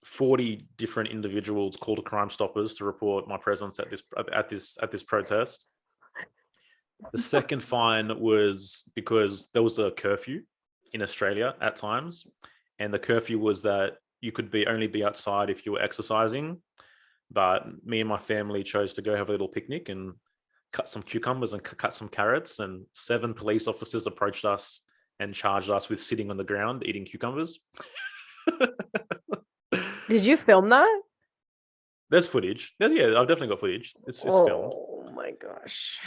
[SPEAKER 3] 40 different individuals called to Crime Stoppers to report my presence at this protest. The second fine was because there was a curfew in Australia at times, and the curfew was that you could only be outside if you were exercising. But me and my family chose to go have a little picnic and cut some cucumbers and cut some carrots, and 7 police officers approached us and charged us with sitting on the ground eating cucumbers.
[SPEAKER 2] Did you film that?
[SPEAKER 3] There's footage. I've definitely got footage. It's filmed.
[SPEAKER 2] Oh my gosh.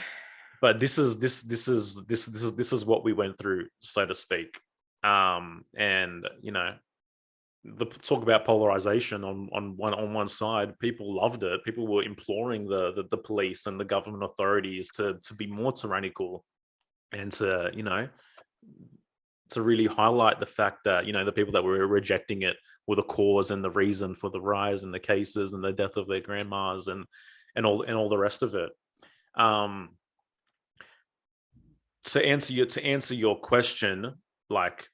[SPEAKER 3] But this is what we went through, so to speak. And the talk about polarization on one side, people loved it. People were imploring the police and the government authorities to be more tyrannical, and to really highlight the fact that the people that were rejecting it were the cause and the reason for the rise in the cases and the death of their grandmas and all the rest of it. To answer your question, like,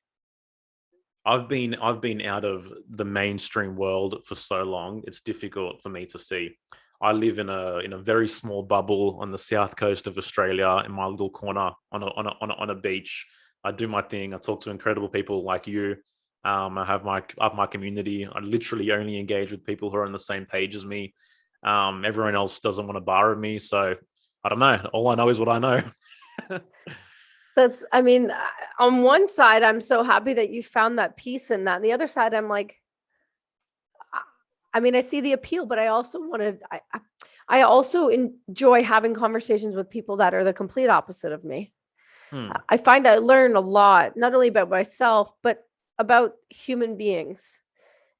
[SPEAKER 3] I've been out of the mainstream world for so long, it's difficult for me to see. I live in a very small bubble on the south coast of Australia, in my little corner on a beach. I do my thing. I talk to incredible people like you. I have my community. I literally only engage with people who are on the same page as me. Everyone else doesn't want to borrow me, so I don't know. All I know is what I know.
[SPEAKER 2] On one side, I'm so happy that you found that peace in that. And the other side, I'm like, I see the appeal, but I also enjoy having conversations with people that are the complete opposite of me. I find I learn a lot, not only about myself, but about human beings.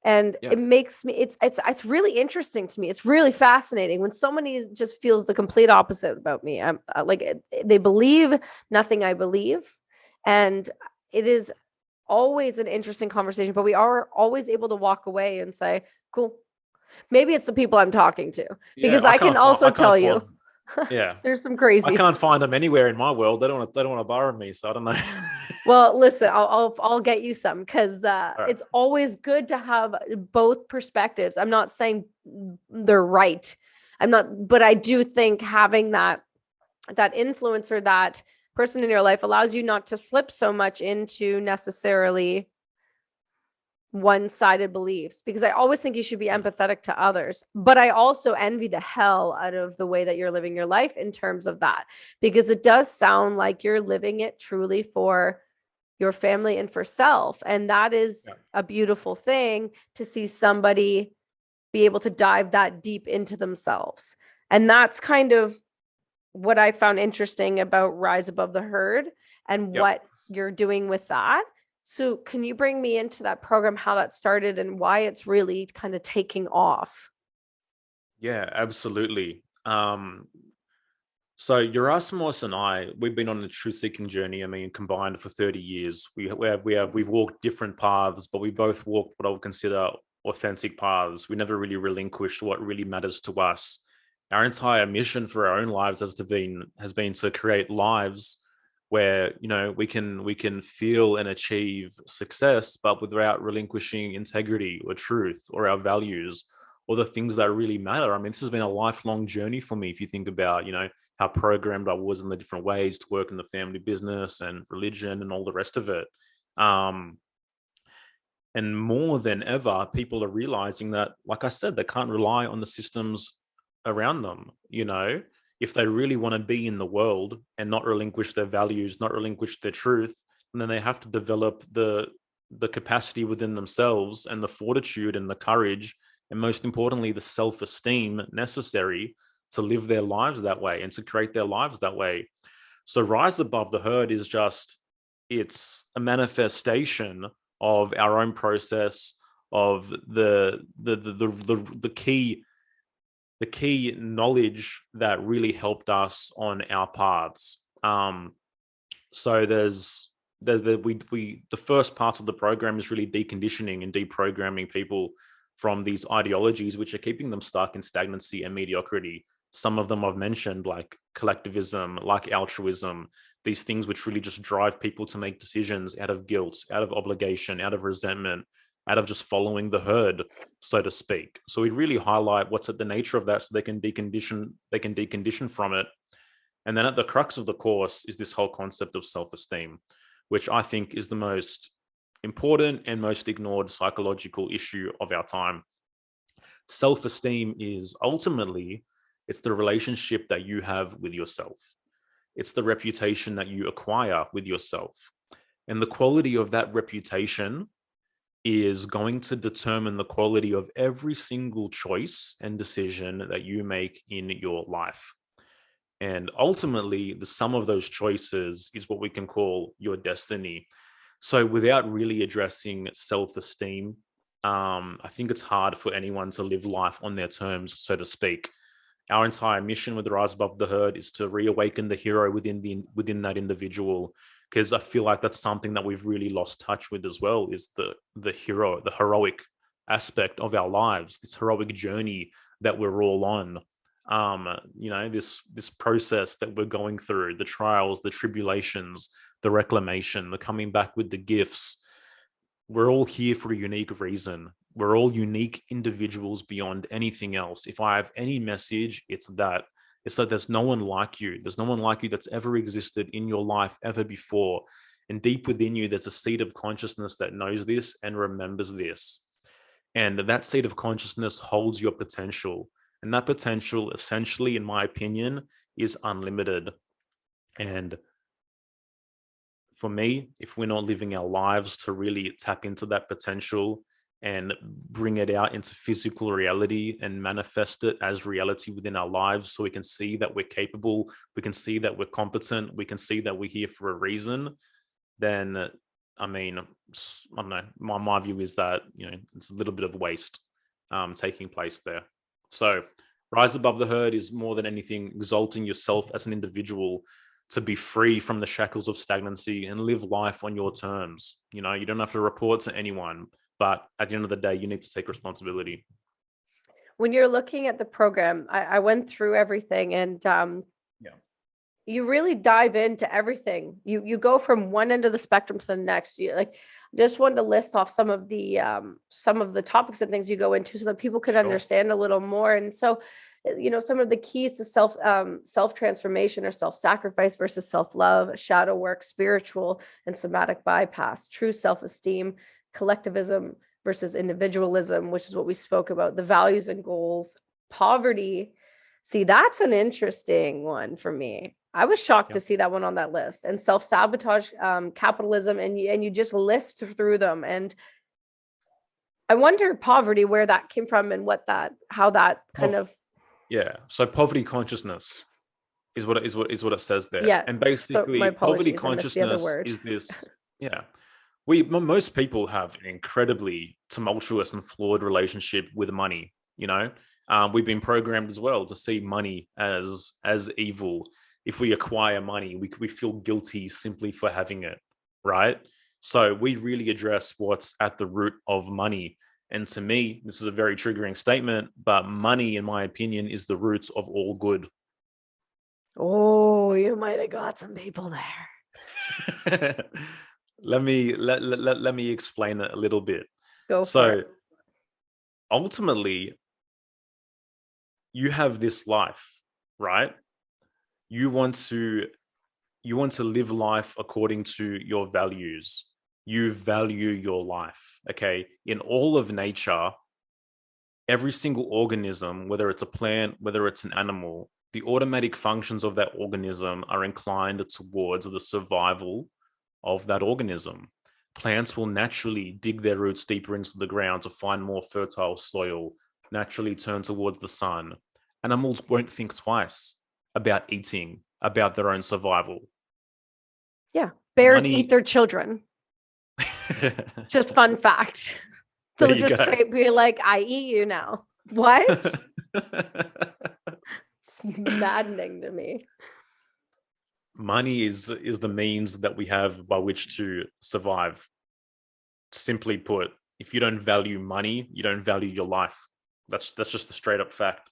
[SPEAKER 2] And it makes me, it's really interesting to me. It's really fascinating when somebody just feels the complete opposite about me. I'm they believe nothing I believe. And it is always an interesting conversation, but we are always able to walk away and say, cool. Maybe it's the people I'm talking to,
[SPEAKER 3] Yeah,
[SPEAKER 2] because I can also tell you
[SPEAKER 3] yeah,
[SPEAKER 2] there's some
[SPEAKER 3] I
[SPEAKER 2] crazies.
[SPEAKER 3] can't find them anywhere in my world. They don't want to borrow me, so I don't know.
[SPEAKER 2] Well, listen, I'll get you some, because
[SPEAKER 3] right.
[SPEAKER 2] it's always good to have both perspectives. I'm not saying they're right. But I do think having that influencer, that person in your life, allows you not to slip so much into necessarily one-sided beliefs, because I always think you should be empathetic to others, but I also envy the hell out of the way that you're living your life in terms of that, because it does sound like you're living it truly for your family and for self, and that is a beautiful thing, to see somebody be able to dive that deep into themselves. And that's kind of what I found interesting about Rise Above the Herd and what you're doing with that. So can you bring me into that program, how that started and why it's really kind of taking off?
[SPEAKER 3] Yeah, absolutely. So Yerasimos and I, we've been on a truth-seeking journey. I mean, combined for 30 years. We've walked different paths, but we both walked what I would consider authentic paths. We never really relinquished what really matters to us. Our entire mission for our own lives has been to create lives where, you know, we can feel and achieve success, but without relinquishing integrity or truth or our values or the things that really matter. I mean, this has been a lifelong journey for me. If you think about, you know, how programmed I was in the different ways to work in the family business and religion and all the rest of it. Um, and more than ever, people are realizing that, like I said, they can't rely on the systems around them. You know, if they really want to be in the world and not relinquish their values, not relinquish their truth, then they have to develop the capacity within themselves and the fortitude and the courage, and most importantly, the self-esteem necessary to live their lives that way and to create their lives that way. So Rise Above the Herd is just, it's a manifestation of our own process of the key knowledge that really helped us on our paths. So there's the first part of the program is really deconditioning and deprogramming people from these ideologies which are keeping them stuck in stagnancy and mediocrity. Some of them I've mentioned, like collectivism, like altruism, these things which really just drive people to make decisions out of guilt, out of obligation, out of resentment, out of just following the herd, so to speak. So we really highlight what's at the nature of that so they can decondition from it. And then at the crux of the course is this whole concept of self-esteem, which I think is the most important and most ignored psychological issue of our time. Self-esteem is ultimately, it's the relationship that you have with yourself. It's the reputation that you acquire with yourself. And the quality of that reputation is going to determine the quality of every single choice and decision that you make in your life. And ultimately, the sum of those choices is what we can call your destiny. So without really addressing self-esteem, I think it's hard for anyone to live life on their terms, so to speak. Our entire mission with the Rise Above the Herd is to reawaken the hero within that individual, because I feel like that's something that we've really lost touch with as well, is the hero, the heroic aspect of our lives, this heroic journey that we're all on. You know, this process that we're going through, the trials, the tribulations, the reclamation, the coming back with the gifts. We're all here for a unique reason. We're all unique individuals beyond anything else. If I have any message, it's that. It's that there's no one like you. There's no one like you that's ever existed in your life ever before. And deep within you, there's a seed of consciousness that knows this and remembers this. And that seed of consciousness holds your potential. And that potential, essentially, in my opinion, is unlimited. And for me, if we're not living our lives to really tap into that potential and bring it out into physical reality and manifest it as reality within our lives, so we can see that we're capable, we can see that we're competent, we can see that we're here for a reason, then I mean, I don't know. My view is that, you know, it's a little bit of waste taking place there. So, Rise Above the Herd is more than anything exalting yourself as an individual to be free from the shackles of stagnancy and live life on your terms. You know, you don't have to report to anyone, but at the end of the day, you need to take responsibility.
[SPEAKER 2] when you're looking at the program, I went through everything, and
[SPEAKER 3] Yeah.
[SPEAKER 2] you really dive into everything. You go from one end of the spectrum to the next. You like just wanted to list off some of the topics and things you go into so that people could
[SPEAKER 3] Sure.
[SPEAKER 2] understand a little more. And so, some of the keys to self transformation or self sacrifice versus self love, shadow work, spiritual and somatic bypass, true self esteem, collectivism versus individualism, which is what we spoke about, the values and goals, poverty. See, that's an interesting one for me. I was shocked to see that one on that list. And self-sabotage, capitalism, and you just list through them. And I wonder poverty, where that came from and how that kind of.
[SPEAKER 3] Yeah. So poverty consciousness is what it says there.
[SPEAKER 2] Yeah.
[SPEAKER 3] And
[SPEAKER 2] So
[SPEAKER 3] basically
[SPEAKER 2] my
[SPEAKER 3] poverty
[SPEAKER 2] apologies, I missed the other
[SPEAKER 3] consciousness
[SPEAKER 2] word.
[SPEAKER 3] is this, yeah. Most people have an incredibly tumultuous and flawed relationship with money, We've been programmed as well to see money as evil. If we acquire money, we feel guilty simply for having it, right? So we really address what's at the root of money. And to me, this is a very triggering statement, but money, in my opinion, is the root of all good.
[SPEAKER 2] Oh, you might have got some people there.
[SPEAKER 3] Let me explain it a little bit.
[SPEAKER 2] Go for it.
[SPEAKER 3] Ultimately, you have this life, right? You want to live life according to your values. You value your life, okay? In all of nature, every single organism, whether it's a plant, whether it's an animal, the automatic functions of that organism are inclined towards the survival of that organism. Plants will naturally dig their roots deeper into the ground to find more fertile soil, naturally turn towards the sun. Animals won't think twice about eating, about their own survival.
[SPEAKER 2] Yeah. Bears eat their children. Just fun fact. They'll just straight be like, I eat you now. What? It's maddening to me.
[SPEAKER 3] Money is the means that we have by which to survive. Simply put, if you don't value money, you don't value your life. That's just a straight up fact.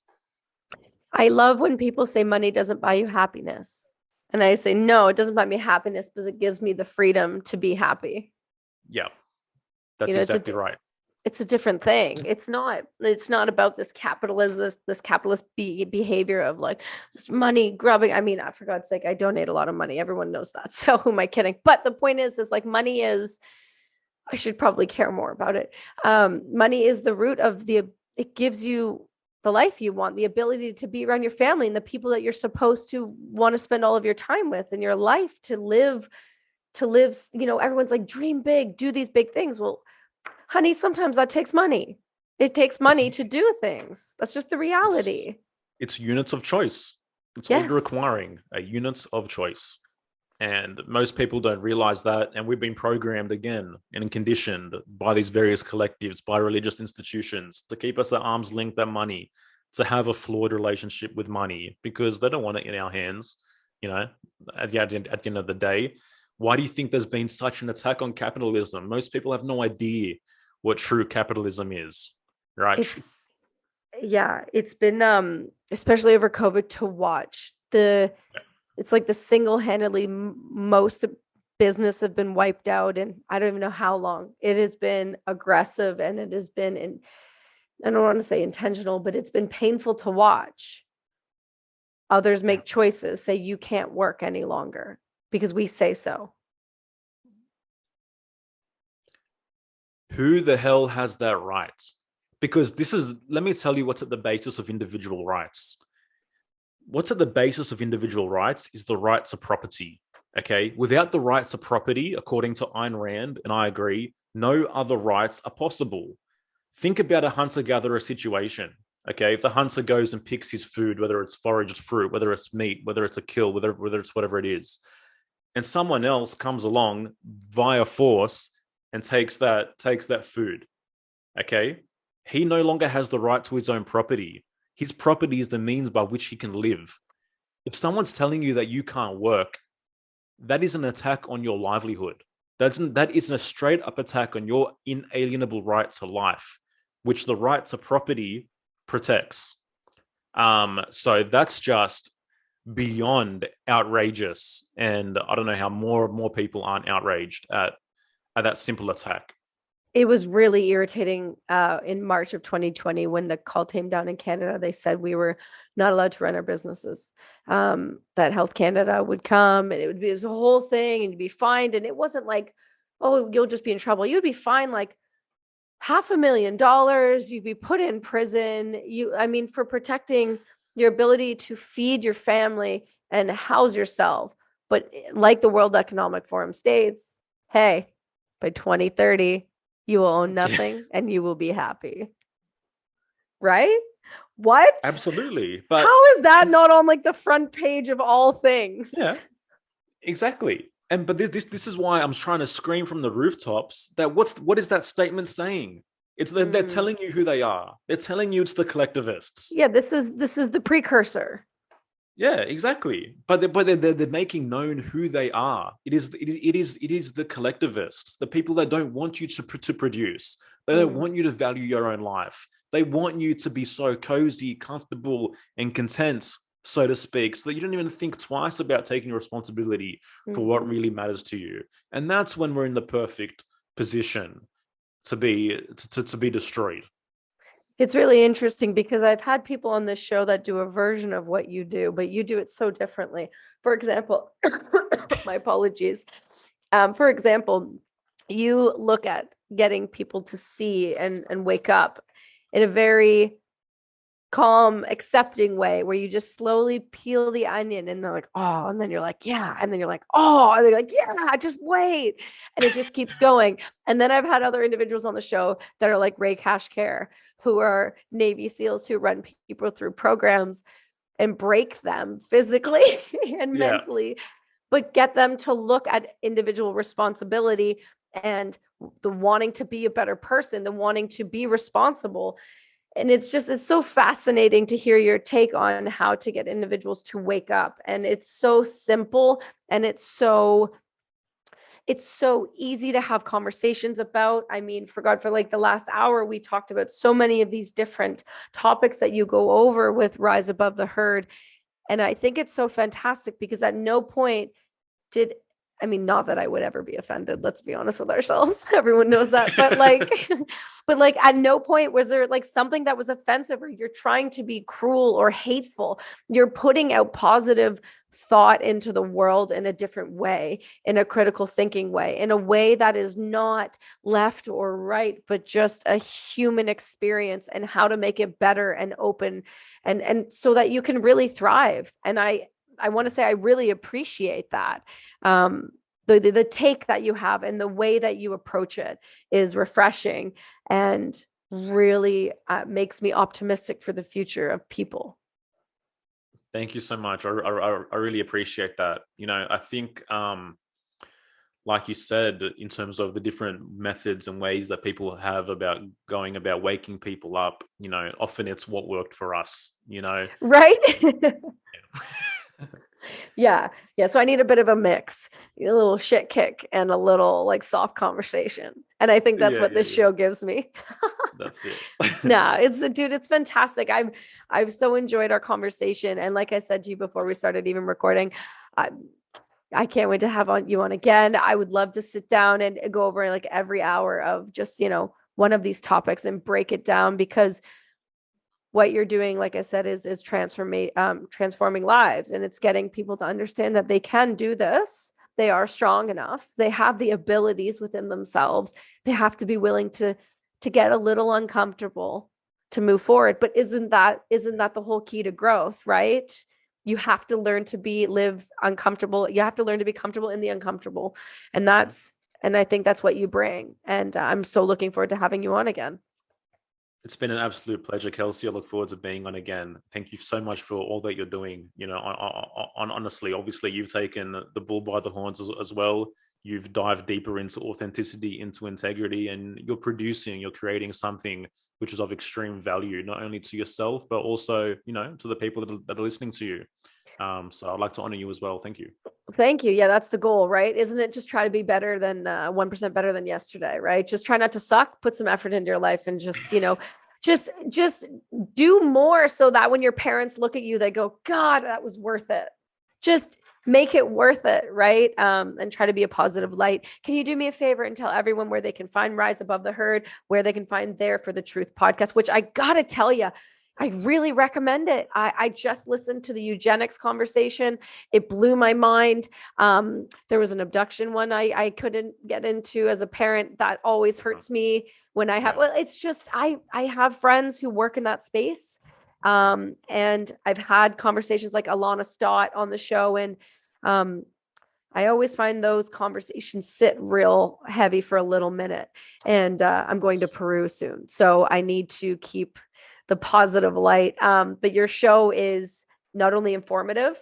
[SPEAKER 2] I love when people say money doesn't buy you happiness. And I say, no, it doesn't buy me happiness because it gives me the freedom to be happy.
[SPEAKER 3] Yeah, that's exactly right.
[SPEAKER 2] It's a different thing. It's not about this capitalist behavior of like this money grubbing. I mean, for God's sake, I donate a lot of money. Everyone knows that. So who am I kidding? But the point is like money is, I should probably care more about it. Money is the root of it gives you the life you want, the ability to be around your family and the people that you're supposed to want to spend all of your time with in your life, to live, everyone's like, dream big, do these big things. Well, honey, sometimes that takes money. It takes money to do things. That's just the reality.
[SPEAKER 3] It's units of choice. It's all you're requiring, a units of choice. And most people don't realize that. And we've been programmed again and conditioned by these various collectives, by religious institutions, to keep us at arm's length of money, to have a flawed relationship with money because they don't want it in our hands. At the end of the day, why do you think there's been such an attack on capitalism? Most people have no idea what true capitalism is, right?
[SPEAKER 2] It's been especially over COVID to watch it's like the single-handedly most business have been wiped out, and I don't even know how long. It has been aggressive, and it has been, I don't want to say intentional, but it's been painful to watch. Others make choices, say you can't work any longer because we say so.
[SPEAKER 3] Who the hell has that right? Because let me tell you what's at the basis of individual rights. What's at the basis of individual rights is the right to property, okay? Without the right to property, according to Ayn Rand, and I agree, no other rights are possible. Think about a hunter-gatherer situation, okay? If the hunter goes and picks his food, whether it's foraged fruit, whether it's meat, whether it's a kill, whether it's whatever it is, and someone else comes along via force and takes that food, okay? He no longer has the right to his own property. His property is the means by which he can live. If someone's telling you that you can't work, that is an attack on your livelihood. That isn't a straight up attack on your inalienable right to life, which the right to property protects. So that's just beyond outrageous, and I don't know how more people aren't outraged at that simple attack.
[SPEAKER 2] It was really irritating in March of 2020 when the call came down in Canada. They said we were not allowed to run our businesses, that Health Canada would come and it would be this whole thing and you'd be fined. And it wasn't like, oh, you'll just be in trouble. You'd be fined like $500,000. You'd be put in prison. For protecting your ability to feed your family and house yourself. But like the World Economic Forum states, hey, by 2030, you will own nothing and you will be happy. Right? What?
[SPEAKER 3] Absolutely. But
[SPEAKER 2] how is that not on like the front page of all things?
[SPEAKER 3] Yeah, exactly. But this is why I'm trying to scream from the rooftops that what is that statement saying? It's they're telling you who they are. They're telling you it's the collectivists.
[SPEAKER 2] Yeah, this is the precursor.
[SPEAKER 3] Yeah, exactly. But they're making known who they are. It is the collectivists, the people that don't want you to produce. They don't want you to value your own life. They want you to be so cozy, comfortable, and content, so to speak, so that you don't even think twice about taking responsibility for what really matters to you. And that's when we're in the perfect position to be destroyed.
[SPEAKER 2] It's really interesting because I've had people on this show that do a version of what you do, but you do it so differently. For example, my apologies. For example, you look at getting people to see and wake up in a very calm, accepting way where you just slowly peel the onion and they're like, oh, and then you're like, yeah. And then you're like, oh, and they're like, yeah, just wait. And it just keeps going. And then I've had other individuals on the show that are like Ray Cash Care, who are Navy SEALs who run people through programs and break them physically and mentally, but get them to look at individual responsibility and the wanting to be a better person, the wanting to be responsible. And it's so fascinating to hear your take on how to get individuals to wake up. And it's so simple and it's so easy to have conversations about. For like the last hour, we talked about so many of these different topics that you go over with Rise Above the Herd. And I think it's so fantastic because at no point not that I would ever be offended. Let's be honest with ourselves. Everyone knows that. But at no point was there like something that was offensive or you're trying to be cruel or hateful. You're putting out positive thought into the world in a different way, in a critical thinking way, in a way that is not left or right, but just a human experience and how to make it better and open and so that you can really thrive. And I want to say I really appreciate that. The take that you have and the way that you approach it is refreshing and really makes me optimistic for the future of people.
[SPEAKER 3] Thank you so much. I really appreciate that. I think, like you said, in terms of the different methods and ways that people have about going about waking people up, often it's what worked for us,
[SPEAKER 2] Right? Yeah. So I need a bit of a mix, a little shit kick and a little like soft conversation. And I think that's what this show gives me.
[SPEAKER 3] That's it.
[SPEAKER 2] It's fantastic. I've so enjoyed our conversation. And like I said to you before we started even recording, I can't wait to have you on again. I would love to sit down and go over like every hour of just, one of these topics and break it down, because what you're doing, like I said, is transforming lives. And it's getting people to understand that they can do this. They are strong enough. They have the abilities within themselves. They have to be willing to get a little uncomfortable to move forward. But isn't that the whole key to growth, right? You have to learn to live uncomfortable. You have to learn to be comfortable in the uncomfortable. And I think that's what you bring. And I'm so looking forward to having you on again.
[SPEAKER 3] It's been an absolute pleasure, Kelsey. I look forward to being on again. Thank you so much for all that you're doing. Honestly, obviously, you've taken the bull by the horns as well. You've dived deeper into authenticity, into integrity, and you're creating something which is of extreme value, not only to yourself, but also, to the people that are listening to you. So I'd like to honor you as well. Thank you.
[SPEAKER 2] Thank you. Yeah, that's the goal, right? Isn't it just try to be better than 1% better than yesterday, right? Just try not to suck, put some effort into your life and just, just do more so that when your parents look at you, they go, God, that was worth it. Just make it worth it, right? And try to be a positive light. Can you do me a favor and tell everyone where they can find Rise Above the Herd, where they can find There for the Truth podcast, which I gotta tell you, I really recommend it. I just listened to the eugenics conversation. It blew my mind. There was an abduction one I couldn't get into as a parent. That always hurts me when I have, well, it's just, I have friends who work in that space. And I've had conversations like Alana Stott on the show, and I always find those conversations sit real heavy for a little minute. And I'm going to Peru soon, so I need to keep the positive light. But your show is not only informative,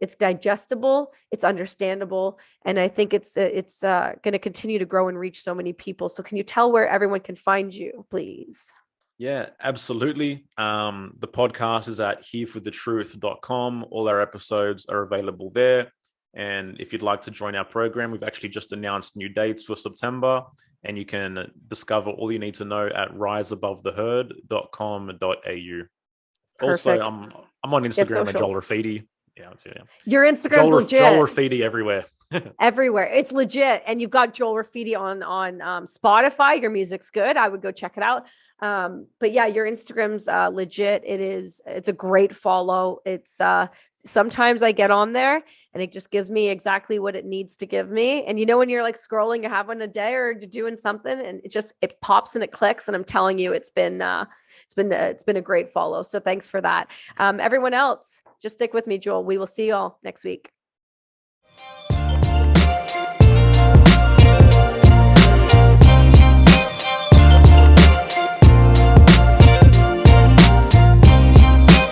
[SPEAKER 2] it's digestible, it's understandable, and I think it's going to continue to grow and reach so many people. So can you tell where everyone can find you, please?
[SPEAKER 3] Yeah, absolutely. The podcast is at hereforthetruth.com. All our episodes are available there. And if you'd like to join our program, we've actually just announced new dates for September, and you can discover all you need to know at riseabovetheherd.com.au. Also, I'm on Instagram at Joel Rafidi. Yeah, that's it. Yeah.
[SPEAKER 2] Your Instagram's legit.
[SPEAKER 3] Joel Rafidi everywhere.
[SPEAKER 2] Everywhere. It's legit. And you've got Joel Rafidi on Spotify. Your music's good. I would go check it out. But yeah, your Instagram's legit. It's a great follow. It's sometimes I get on there and it just gives me exactly what it needs to give me. And when you're like scrolling, you're having a day or you're doing something and it pops and it clicks. And I'm telling you, it's been a great follow. So thanks for that. Everyone else, just stick with me, Joel. We will see you all next week.